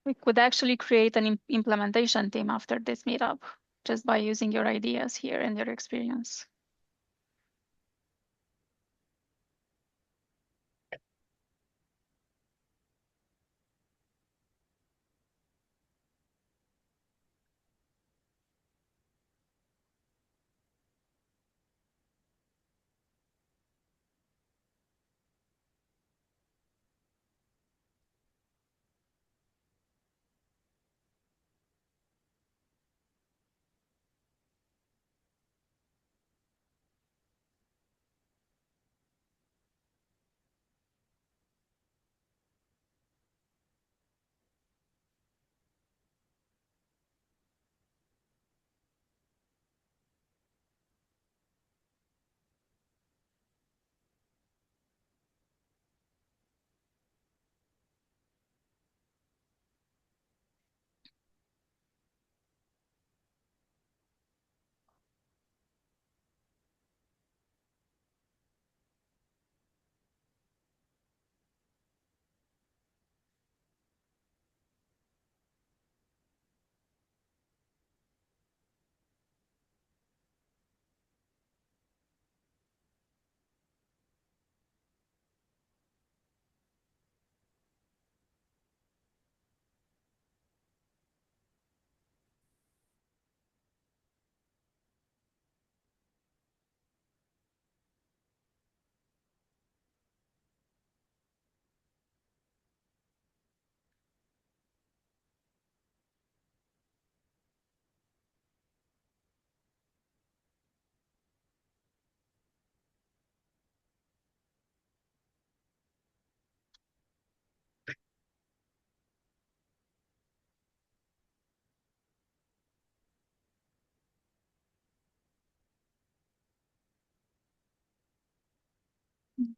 We could actually create an implementation team after this meetup just by using your ideas here and your experience.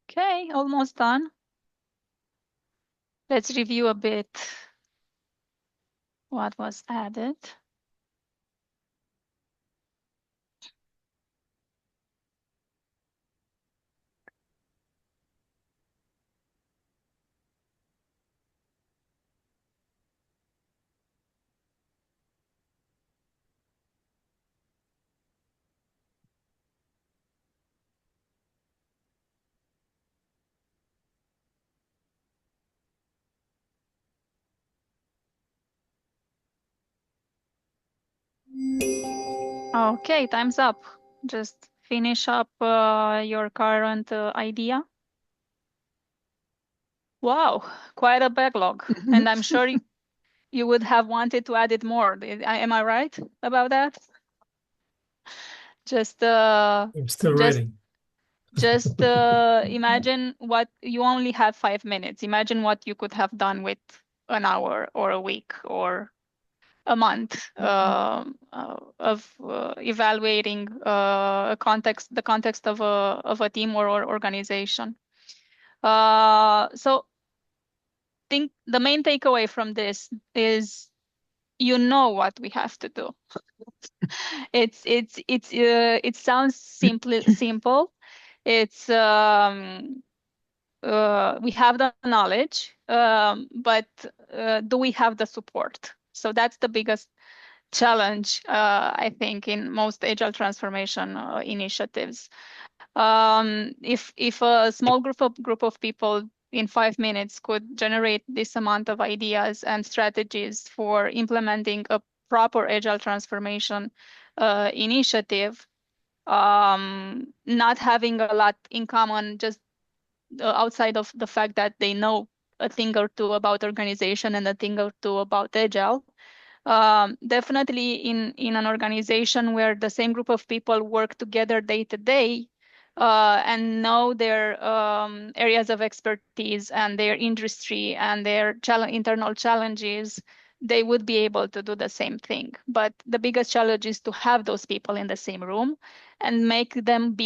Okay, almost done. Let's review a bit what was added. Okay, time's up. Just finish up your current idea. Wow, quite a backlog. And I'm sure you would have wanted to add it more. Am I right about that? Just I'm still writing. just imagine what you only have 5 minutes. Imagine what you could have done with an hour or a week or a month of evaluating the context of a team or organization. So think the main takeaway from this is you know what we have to do. It sounds simple. It's we have the knowledge, but do we have the support? So that's the biggest challenge, I think, in most agile transformation initiatives. If a small group of people in 5 minutes could generate this amount of ideas and strategies for implementing a proper agile transformation initiative, not having a lot in common, just outside of the fact that they know a thing or two about organization and a thing or two about agile. Definitely in an organization where the same group of people work together day to day and know their areas of expertise and their industry and their internal challenges, they would be able to do the same thing. But the biggest challenge is to have those people in the same room and make them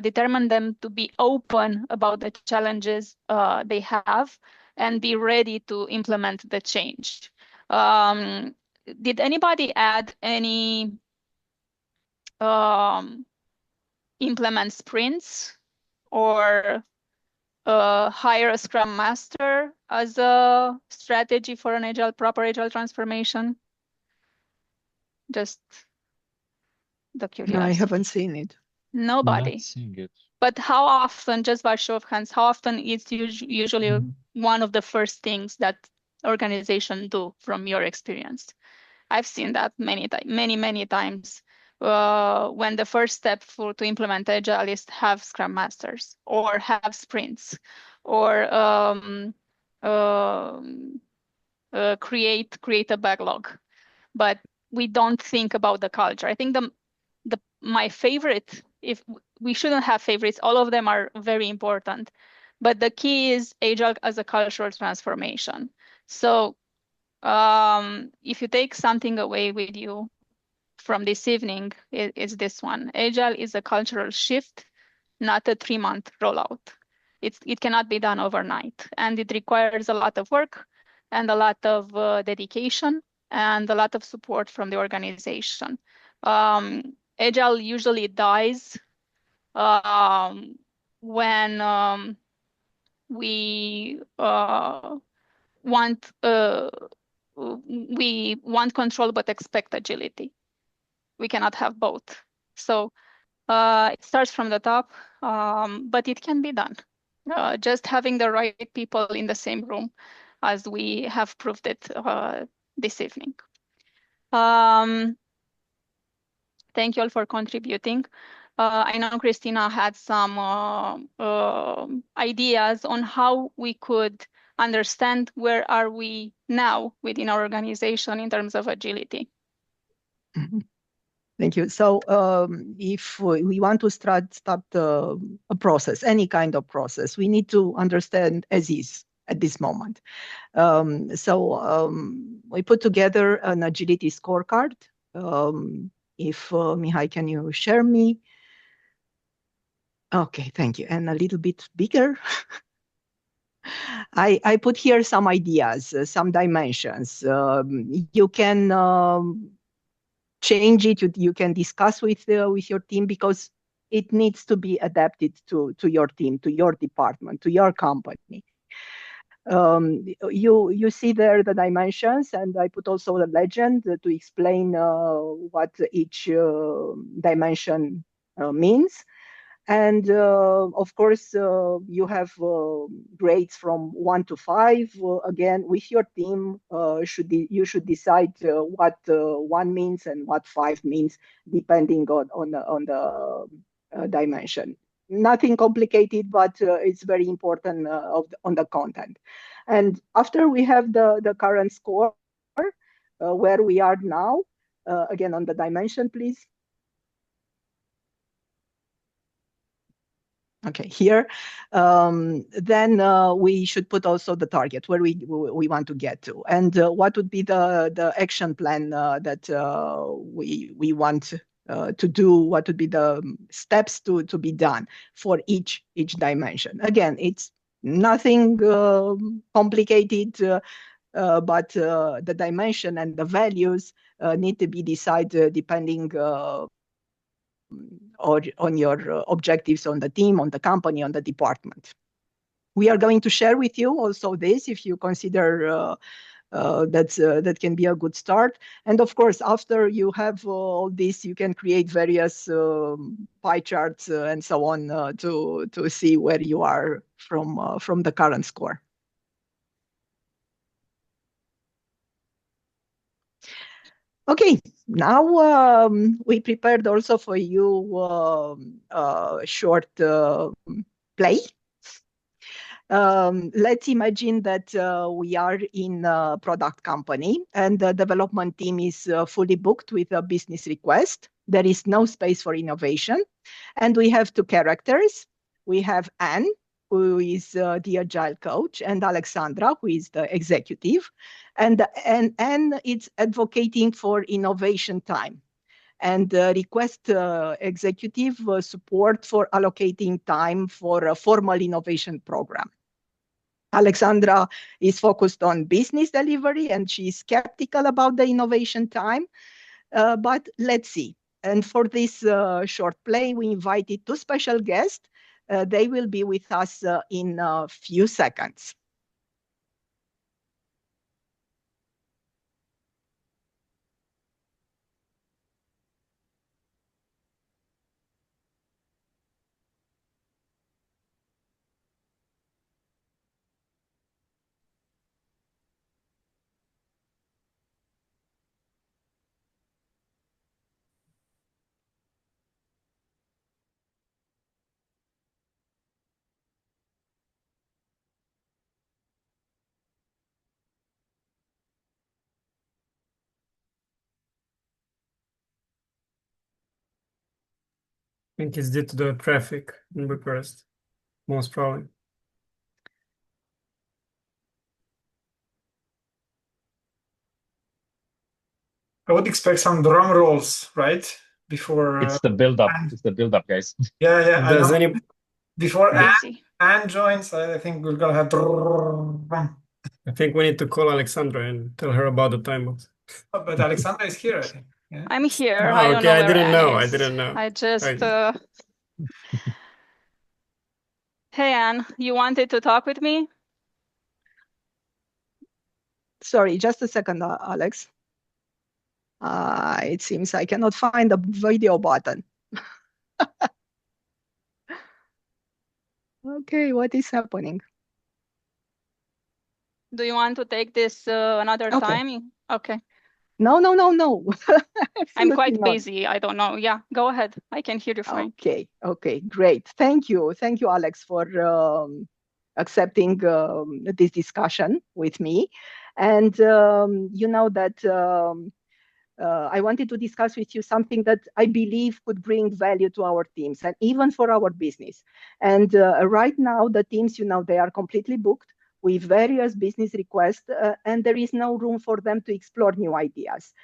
determine them to be open about the challenges they have and be ready to implement the change. Did anybody add any implement sprints or hire a Scrum Master as a strategy for an proper agile transformation? Just the curiosity. I haven't seen it. Nobody. Not seeing it. But how often, just by show of hands, how often is usually one of the first things that organizations do from your experience? I've seen that many times when the first step to implement Agile is to have Scrum Masters or have sprints or create a backlog. But we don't think about the culture. I think my favorite, if we shouldn't have favorites, all of them are very important. But the key is Agile as a cultural transformation. So if you take something away with you from this evening, it's this one. Agile is a cultural shift, not a 3-month rollout. It cannot be done overnight, and it requires a lot of work and a lot of dedication and a lot of support from the organization. Agile usually dies when we want control but expect agility. We cannot have both. So it starts from the top, but it can be done. Just having the right people in the same room, as we have proved it this evening. Thank you all for contributing. I know Cristina had some ideas on how we could understand where are we now within our organization in terms of agility. Thank you. So if we want to start a process, any kind of process, we need to understand as is at this moment. We put together an agility scorecard. If Mihai, can you share me? Okay, thank you. And a little bit bigger. I put here some ideas, some dimensions. You can change it. You can discuss with your team, because it needs to be adapted to your team, to your department, to your company. You see there the dimensions, and I put also the legend to explain what each dimension means. And of course, you have grades from 1 to 5. Again, with your team, you should decide what 1 means and what 5 means, depending on the dimension. Nothing complicated, but it's very important on the content. And after we have the current score, where we are now, again on the dimension, please. Okay, here, then we should put also the target where we want to get to, and what would be the action plan that we want to do. What would be the steps to be done for each dimension. Again, it's nothing complicated, but the dimension and the values need to be decided depending on your objectives on the team, on the company, on the department. We are going to share with you also this, if you consider that can be a good start. And of course, after you have all this, you can create various pie charts and so on to see where you are from the current score. Okay, now we prepared also for you a short play. Let's imagine that we are in a product company and the development team is fully booked with a business request. There is no space for innovation. And we have 2 characters. We have Anne, who is the agile coach, and Alexandra, who is the executive. And Anne is advocating for innovation time and request executive support for allocating time for a formal innovation program. Alexandra is focused on business delivery and she's skeptical about the innovation time, but let's see. And for this short play, we invited 2 special guests. They will be with us in a few seconds. I think it's due to the traffic in Bucharest, most probably. I would expect some drum rolls, right? Before It's the build-up. It's the build-up, guys. yeah. Does any Before Busy. Anne joins, I think we're gonna have. I think we need to call Alexandra and tell her about the timebox. Oh, but Alexandra is here, I think. Yeah. I'm here. Oh, I don't okay, know I where didn't Anne know. I is. didn't know. I just. Okay. Hey, Anne, you wanted to talk with me? Sorry, just a second, Alex. It seems I cannot find the video button. Okay, what is happening? Do you want to take this another time? Okay. No. I'm quite Absolutely not. busy. I don't know. Yeah, go ahead. I can hear you fine. Okay, great. Thank you, Alex, for accepting this discussion with me. And you know that I wanted to discuss with you something that I believe could bring value to our teams and even for our business. And right now, the teams, they are completely booked with various business requests, and there is no room for them to explore new ideas.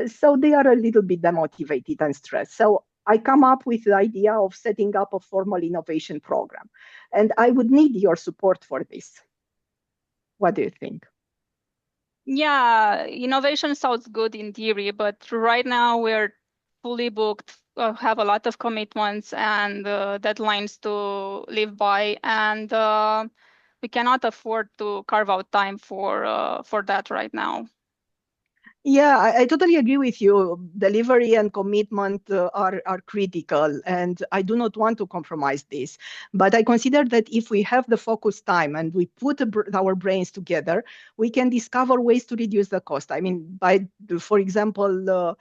So they are a little bit demotivated and stressed. So I come up with the idea of setting up a formal innovation program. And I would need your support for this. What do you think? Yeah, innovation sounds good in theory, but right now we're fully booked, have a lot of commitments and deadlines to live by, and we cannot afford to carve out time for that right now. Yeah, I totally agree with you. Delivery and commitment are critical, and I do not want to compromise this. But I consider that if we have the focus time and we put our brains together, we can discover ways to reduce the cost. I mean, for example,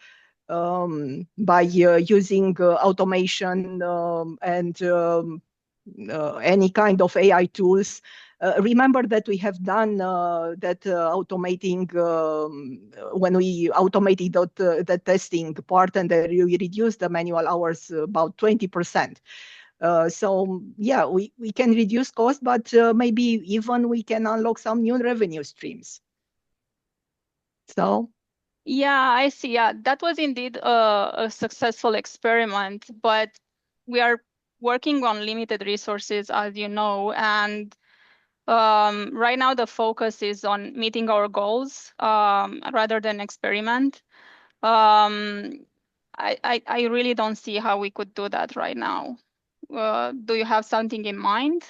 by using automation and any kind of AI tools. Remember that we have done that automating when we automated the testing part, and we reduced the manual hours about 20%. So yeah, we can reduce costs, but maybe even we can unlock some new revenue streams. So yeah, I see. Yeah, that was indeed a successful experiment, but we are working on limited resources, as you know, and right now the focus is on meeting our goals rather than experiment. I really don't see how we could do that right now. Do you have something in mind?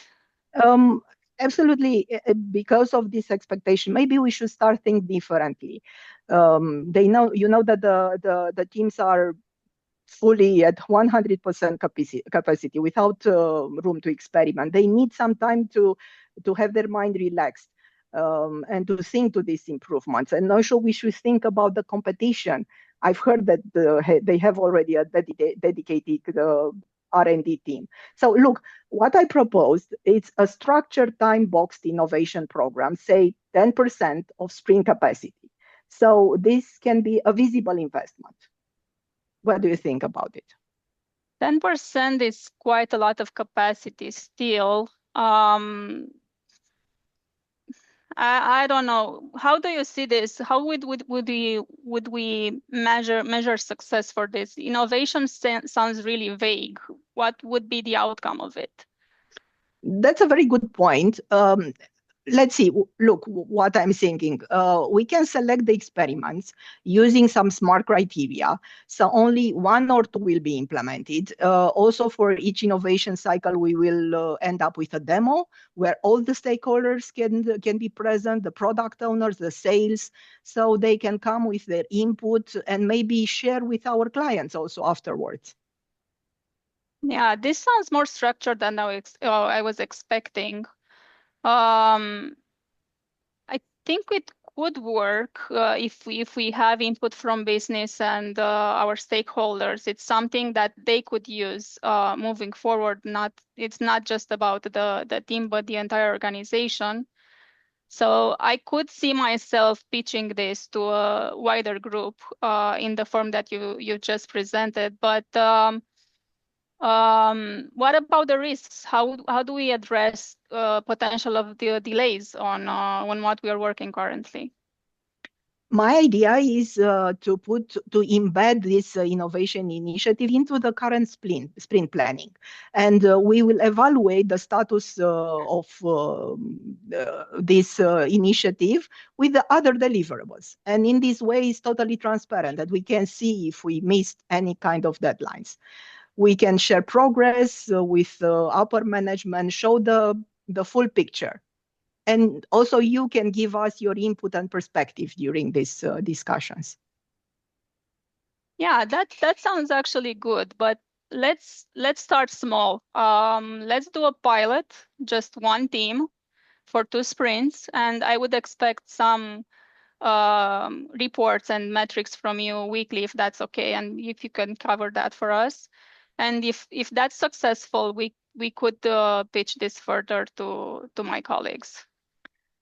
Um, absolutely, because of this expectation, maybe we should start thinking differently. They know, that the teams are fully at 100% capacity without room to experiment. They need some time to have their mind relaxed and to think to these improvements. And also we should think about the competition. I've heard that they have already a dedicated R&D team. So look, what I proposed is a structured time-boxed innovation program, say 10% of sprint capacity. So this can be a visible investment. What do you think about it? 10% is quite a lot of capacity still. I don't know. How do you see this? How would we measure success for this? Innovation sounds really vague. What would be the outcome of it? That's a very good point. Let's see. Look, what I'm thinking. We can select the experiments using some smart criteria. So only one or two will be implemented. Also, for each innovation cycle, we will end up with a demo where all the stakeholders can be present, the product owners, the sales, so they can come with their input and maybe share with our clients also afterwards. Yeah, this sounds more structured than I was expecting. I think it could work if we have input from business and our stakeholders. It's something that they could use moving forward. It's not just about the team, but the entire organization. So I could see myself pitching this to a wider group in the form that you just presented. But what about the risks? How do we address potential of the delays on what we are working currently? My idea is to embed this innovation initiative into the current sprint planning, and we will evaluate the status of this initiative with the other deliverables. And in this way, it's totally transparent that we can see if we missed any kind of deadlines. We can share progress with upper management, show the full picture. And also you can give us your input and perspective during these discussions. Yeah, that sounds actually good, but let's start small. Let's do a pilot, just one team for 2 sprints, and I would expect some reports and metrics from you weekly, if that's okay, and if you can cover that for us. And if that's successful, we could pitch this further to my colleagues.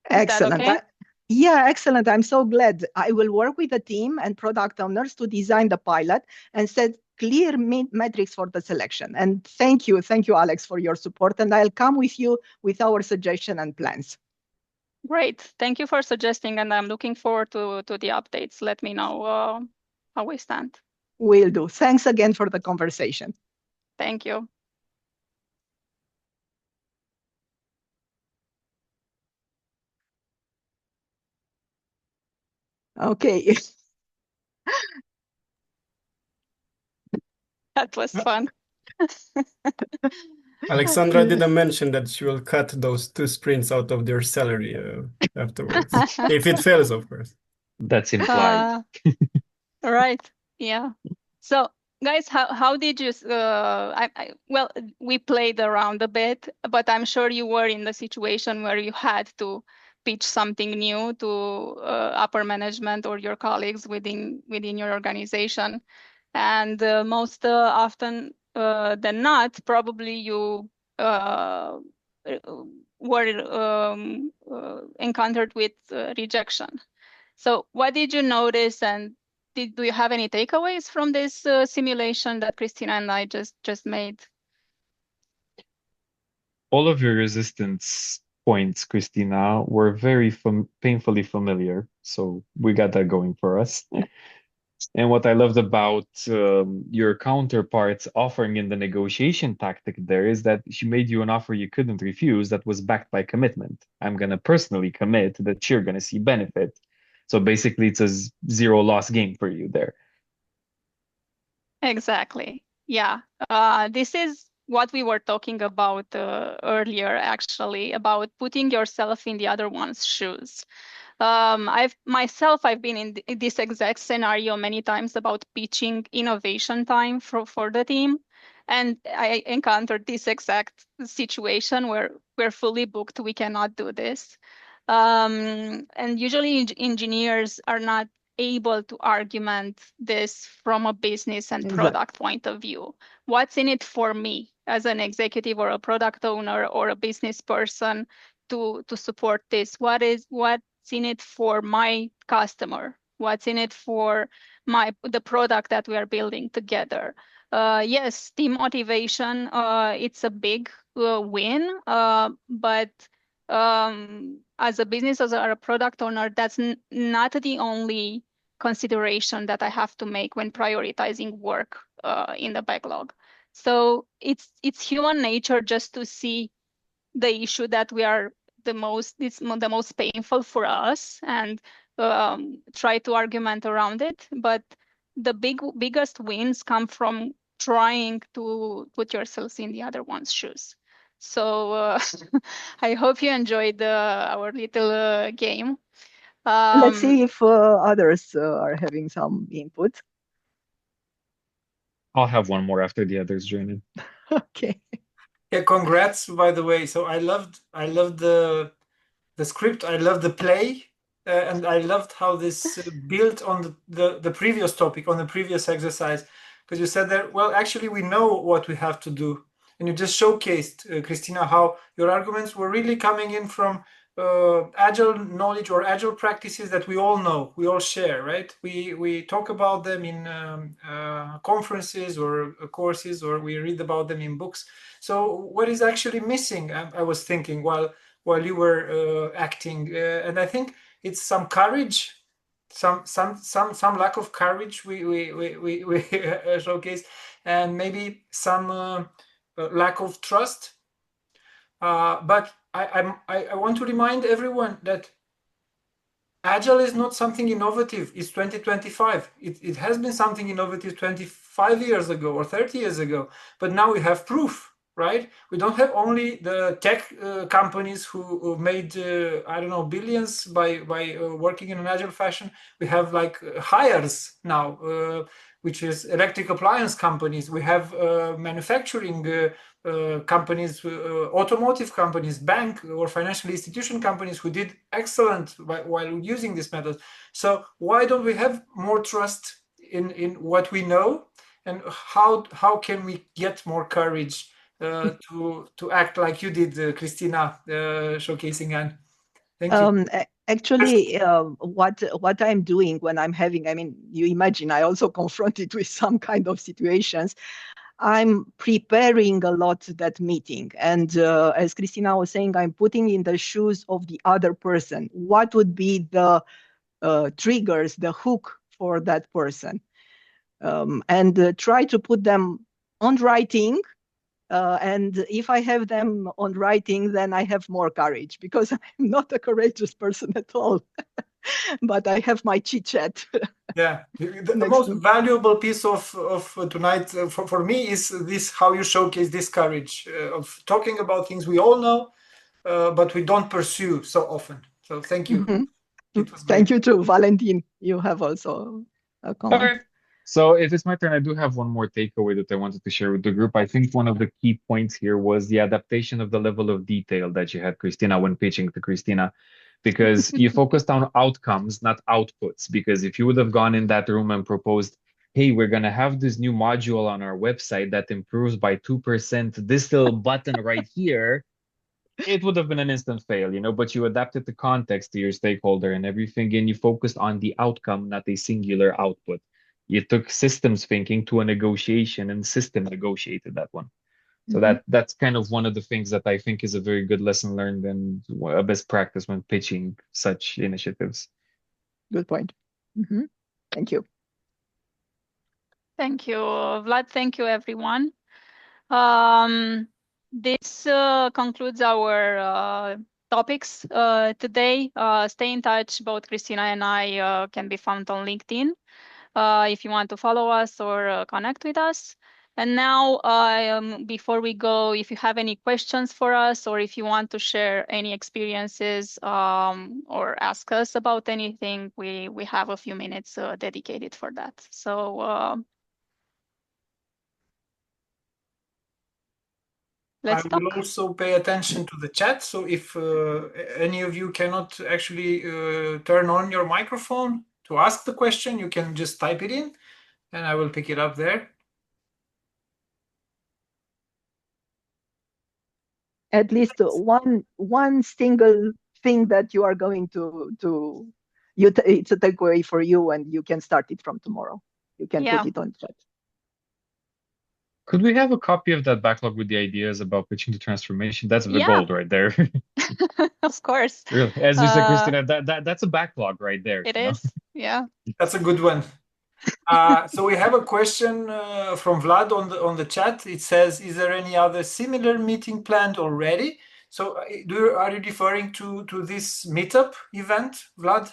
Excellent. Is that okay? Yeah, excellent. I'm so glad. I will work with the team and product owners to design the pilot and set clear metrics for the selection. And thank you, Alex, for your support. And I'll come with you with our suggestion and plans. Great. Thank you for suggesting, and I'm looking forward to the updates. Let me know how we stand. Will do. Thanks again for the conversation. Thank you. Okay. That was fun. Alexandra didn't mention that she will cut those 2 sprints out of their salary afterwards. If it fails, of course. That's implied. Right. Yeah. So, guys, how did you? Well, we played around a bit, but I'm sure you were in the situation where you had to pitch something new to upper management or your colleagues within your organization, and most often than not, probably you were encountered with rejection. So what did you notice, and do you have any takeaways from this simulation that Cristina and I just made? All of your resistance points, Cristina, were very painfully familiar. So we got that going for us. And what I loved about your counterparts offering in the negotiation tactic there is that she made you an offer you couldn't refuse that was backed by commitment. I'm going to personally commit that you're going to see benefit. So basically, it's a zero loss game for you there. Exactly. Yeah. This is what we were talking about earlier, actually, about putting yourself in the other one's shoes. I've been in this exact scenario many times about pitching innovation time for the team. And I encountered this exact situation where we're fully booked, we cannot do this. And usually engineers are not able to argument this from a business and product point of view. What's in it for me as an executive or a product owner or a business person to support this? What's in it for my customer? What's in it for the product that we are building together? Yes, team motivation, it's a big win, but as a business, as a product owner, that's not the only consideration that I have to make when prioritizing work in the backlog. So it's human nature just to see the issue that we are the most painful for us and try to argument around it. But the biggest wins come from trying to put yourselves in the other one's shoes. So I hope you enjoyed our little game. Let's see if others are having some input. I'll have one more after the others join in. Okay. Yeah, congrats, by the way. So I loved the script. I loved the play, and I loved how this built on the previous topic, on the previous exercise, because you said that, well, actually we know what we have to do, and you just showcased, Cristina, how your arguments were really coming in from agile knowledge or agile practices that we all know, we all share, right? We talk about them in conferences or courses, or we read about them in books. So what is actually missing? I was thinking while you were acting, and I think it's some courage, some lack of courage we showcase, and maybe some lack of trust. But I want to remind everyone that Agile is not something innovative. It's 2025. It has been something innovative 25 years ago or 30 years ago, but now we have proof, right? We don't have only the tech companies who made, I don't know, billions by working in an Agile fashion. We have like hires now, which is electric appliance companies. We have manufacturing companies, automotive companies, bank or financial institution companies who did excellent while using this method. So why don't we have more trust in what we know, and how can we get more courage to act like you did, Cristina, showcasing Anne? Thank you. Actually, what I'm doing when I'm having, I mean, you imagine I also confronted with some kind of situations. I'm preparing a lot that meeting. And as Cristina was saying, I'm putting in the shoes of the other person. What would be the triggers, the hook for that person? and try to put them on writing. And if I have them on writing, then I have more courage, because I'm not a courageous person at all. But I have my chit chat. Yeah, the most valuable piece of tonight for me is this: how you showcase this courage of talking about things we all know, but we don't pursue so often. So thank you. It was great. Thank you too, Valentin. You have also a comment. All right. So if it's my turn, I do have one more takeaway that I wanted to share with the group. I think one of the key points here was the adaptation of the level of detail that you had, Cristina, when pitching to Cristina, because you focused on outcomes, not outputs. Because if you would have gone in that room and proposed, hey, we're going to have this new module on our website that improves by 2%, this little button right here, it would have been an instant fail, but you adapted the context to your stakeholder and everything, and you focused on the outcome, not a singular output. You took systems thinking to a negotiation and system negotiated that one. So that's kind of one of the things that I think is a very good lesson learned and a best practice when pitching such initiatives. Good point. Thank you. Thank you, Vlad. Thank you, everyone. This concludes our topics today. Stay in touch. Both Cristina and I can be found on LinkedIn if you want to follow us or connect with us. And now, before we go, if you have any questions for us, or if you want to share any experiences or ask us about anything, we have a few minutes dedicated for that. So let's talk. I will also pay attention to the chat. So if any of you cannot actually turn on your microphone to ask the question, you can just type it in and I will pick it up there. At least one single thing that you are going to it's a takeaway for you, and you can start it from tomorrow. You can put it on chat. Could we have a copy of that backlog with the ideas about pitching the transformation? That's the gold right there. Of course. Really, as you said, Cristina, that's a backlog right there. It is. Yeah. That's a good one. So we have a question from Vlad on the chat. It says, "Is there any other similar meeting planned already?" So are you referring to this meetup event, Vlad?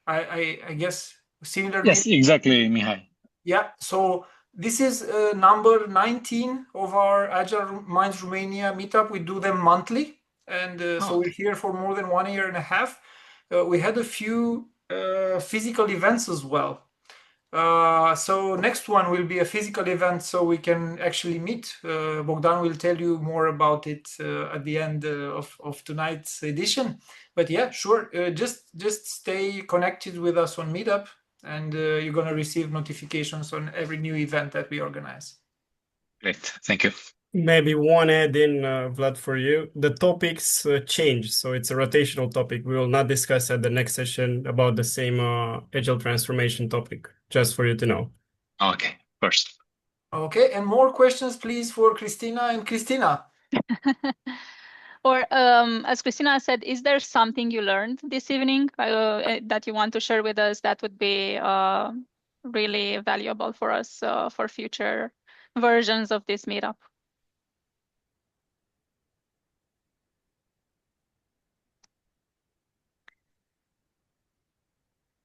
I guess similar. Yes, exactly, Mihai. Yeah. So this is number 19 of our Agile Minds Romania meetup. We do them monthly, and so we're here for more than 1.5 years. We had a few physical events as well. So next one will be a physical event, so we can actually meet. Bogdan will tell you more about it at the end of tonight's edition. But yeah, sure. Just stay connected with us on Meetup, and you're gonna receive notifications on every new event that we organize. Great, thank you. Maybe one add in, Vlad, for you. The topics change, so it's a rotational topic. We will not discuss at the next session about the same agile transformation topic, just for you to know. Okay, first. Okay, and more questions, please, for Cristina and Cristina. Or as Cristina said, is there something you learned this evening that you want to share with us that would be really valuable for us for future versions of this meetup?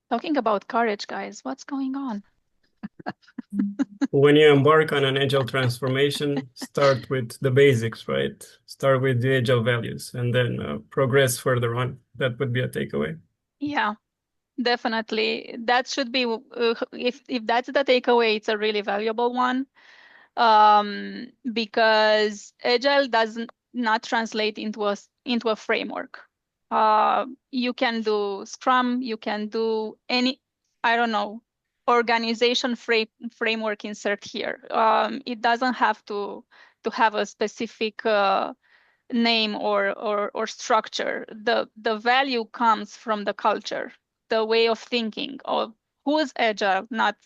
Talking about courage, guys, what's going on? When you embark on an agile transformation, start with the basics, right? Start with the agile values and then progress further on. That would be a takeaway. Yeah, definitely. That should be, if that's the takeaway, it's a really valuable one, because agile does not translate into a framework. You can do Scrum, you can do any, I don't know, organization framework insert here. It doesn't have to have a specific name or structure. The value comes from the culture, the way of thinking of who's agile, not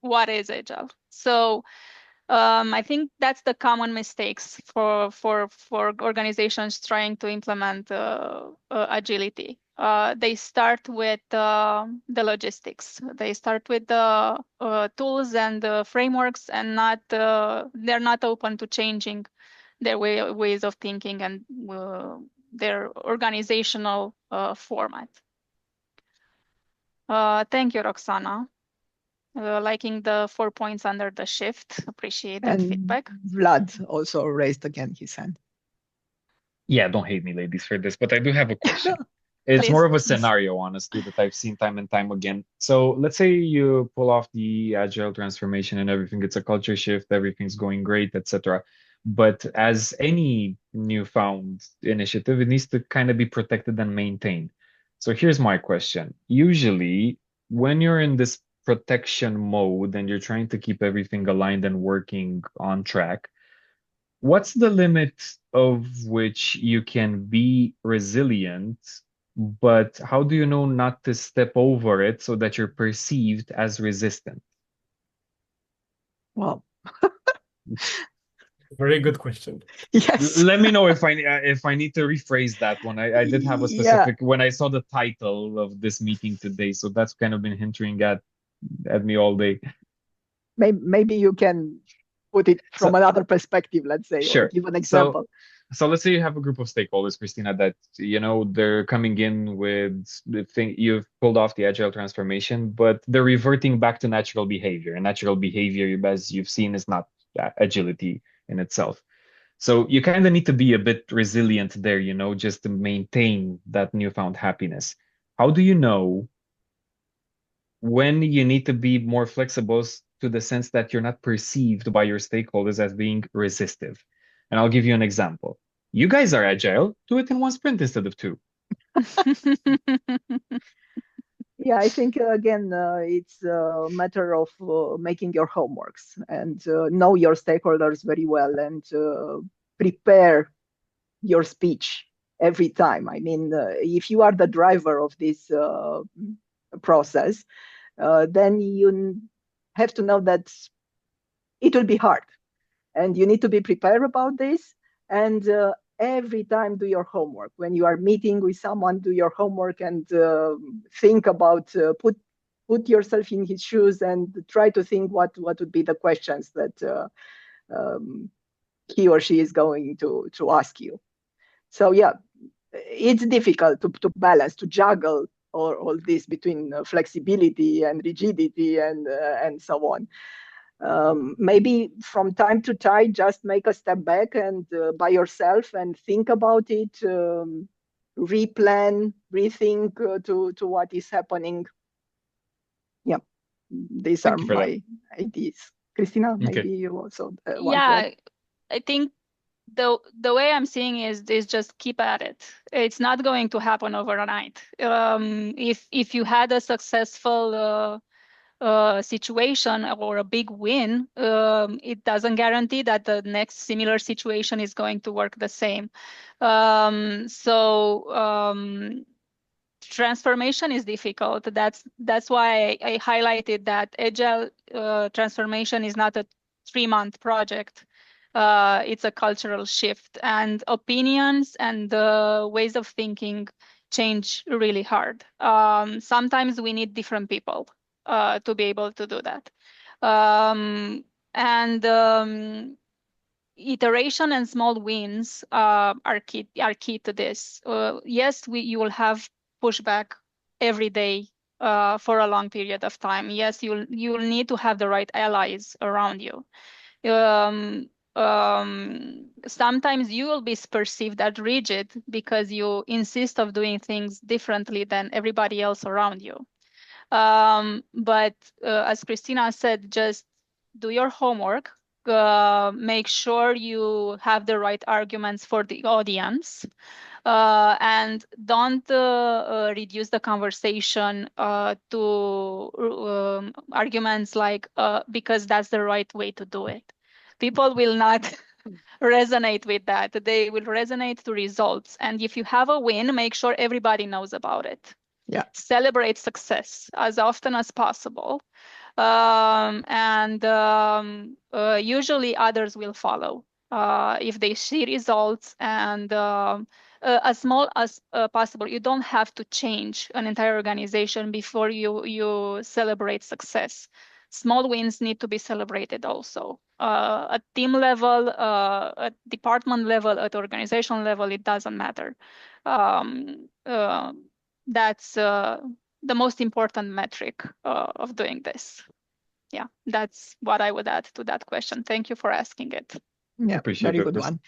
what is agile. So I think that's the common mistakes for organizations trying to implement agility. they start with the logistics. They start with the tools and the frameworks, and they're not open to changing their ways of thinking and their organizational format. Thank you, Roxana. Liking the 4 points under the shift. Appreciate that And feedback. Vlad also raised again his hand. Yeah, don't hate me, ladies, for this, but I do have a question. It's Please. more of a scenario, honestly, that I've seen time and time again. So let's say you pull off the agile transformation and everything, it's a culture shift, everything's going great, etc. But as any newfound initiative, it needs to kind of be protected and maintained. So here's my question. Usually, when you're in this protection mode and you're trying to keep everything aligned and working on track, what's the limit of which you can be resilient, but how do you know not to step over it so that you're perceived as resistant? Wow. Very good question. Yes. Let me know if I need to rephrase that one. I did have a specific when I saw the title of this meeting today, so that's kind of been hindering at me all day. Maybe you can put it from another perspective, let's say, Sure. or give an example. So let's say you have a group of stakeholders, Cristina, that they're coming in with the thing you've pulled off the agile transformation, but they're reverting back to natural behavior. And natural behavior, as you've seen, is not agility in itself. So you kind of need to be a bit resilient there, just to maintain that newfound happiness. How do you know when you need to be more flexible to the sense that you're not perceived by your stakeholders as being resistive? And I'll give you an example. You guys are agile, do it in one sprint instead of two. Yeah, I think again, it's a matter of making your homeworks and know your stakeholders very well and prepare your speech every time. I mean, if you are the driver of this process, then you have to know that it will be hard and you need to be prepared about this. And every time do your homework. When you are meeting with someone, do your homework and think about, put yourself in his shoes and try to think what would be the questions that he or she is going to ask you. So yeah, it's difficult to balance, to juggle all this between flexibility and rigidity and so on. Maybe from time to time, just make a step back and by yourself and think about it, replan, rethink to what is happening. Yeah, these are my ideas. Cristina, maybe you also want to add? I think the way I'm seeing is just keep at it. It's not going to happen overnight. If you had a successful situation or a big win, it doesn't guarantee that the next similar situation is going to work the same. Transformation is difficult. That's why I highlighted that agile transformation is not a 3-month project. It's a cultural shift, and opinions and ways of thinking change really hard. Sometimes we need different people to be able to do that. Iteration and small wins are key to this. Yes, you will have pushback every day for a long period of time. Yes, you'll need to have the right allies around you. Sometimes you will be perceived as rigid because you insist of doing things differently than everybody else around you. But as Cristina said, just do your homework, make sure you have the right arguments for the audience, and don't reduce the conversation to arguments like, because that's the right way to do it. People will not resonate with that. They will resonate to results. And if you have a win, make sure everybody knows about it. Yeah. Celebrate success as often as possible. Usually others will follow if they see results and as small as possible. You don't have to change an entire organization before you celebrate success. Small wins need to be celebrated also. At team level, at department level, at organization level, it doesn't matter. That's the most important metric of doing this. Yeah, that's what I would add to that question. Thank you for asking it. Yeah, Appreciate very that, good Chris. one.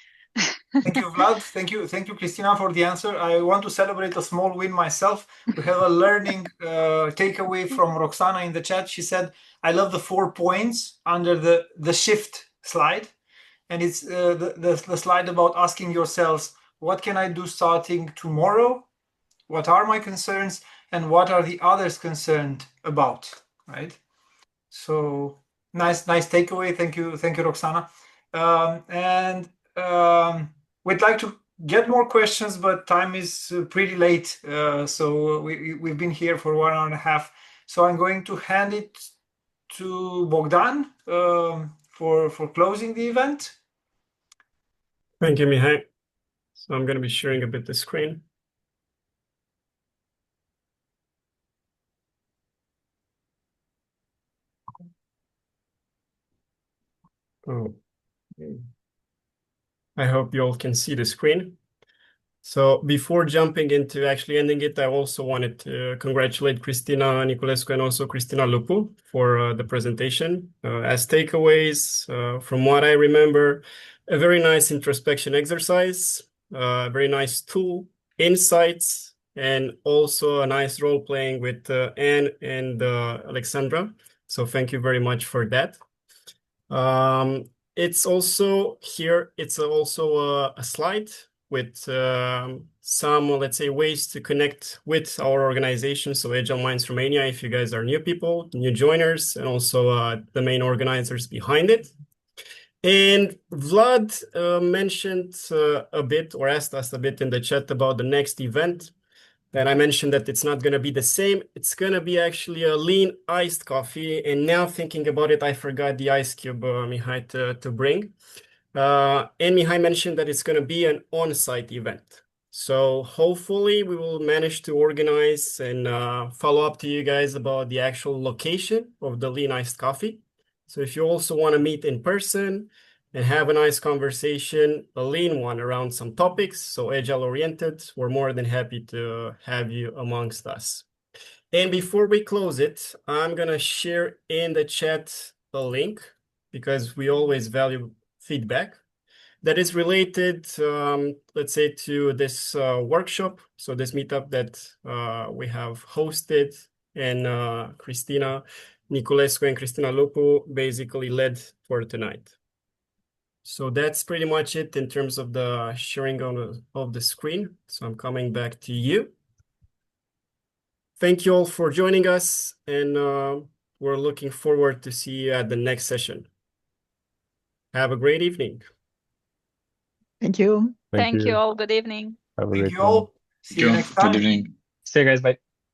Thank you, Vlad. Thank you, Cristina, for the answer. I want to celebrate a small win myself. We have a learning takeaway from Roxana in the chat. She said, "I love the 4 points under the shift slide, and it's the slide about asking yourselves, what can I do starting tomorrow? What are my concerns, and what are the others concerned about?" Right. So nice takeaway. Thank you, Roxana. We'd like to get more questions, but time is pretty late. So we've been here for 1 hour and a half. So I'm going to hand it to Bogdan for closing the event. Thank you, Mihai. So I'm going to be sharing a bit the screen. Oh, I hope you all can see the screen. So before jumping into actually ending it, I also wanted to congratulate Cristina Niculescu and also Cristina Lupu for the presentation. As takeaways, from what I remember, a very nice introspection exercise, a very nice tool, insights, and also a nice role playing with Anne and Alexandra. So thank you very much for that. It's also here, it's also a slide with some, let's say, ways to connect with our organization. So Agile Minds Romania, if you guys are new people, new joiners, and also the main organizers behind it. And Vlad mentioned a bit, or asked us a bit in the chat about the next event. And I mentioned that it's not going to be the same. It's going to be actually a lean iced coffee. And now thinking about it, I forgot the ice cube, Mihai, to bring. And Mihai mentioned that it's going to be an on-site event. So hopefully we will manage to organize and follow up to you guys about the actual location of the lean iced coffee. So if you also want to meet in person and have a nice conversation, a lean one around some topics, so agile oriented, we're more than happy to have you amongst us. And before we close it, I'm going to share in the chat a link because we always value feedback that is related, let's say, to this workshop. So this meetup that we have hosted, and Cristina Niculescu and Cristina Lupu basically led for tonight. So that's pretty much it in terms of the sharing of the screen. So I'm coming back to you. Thank you all for joining us, and we're looking forward to see you at the next session. Have a great evening. Thank you. Thank you all. Good evening. Have a Thank great you all. one. See you next time. Good evening. See you guys. Bye.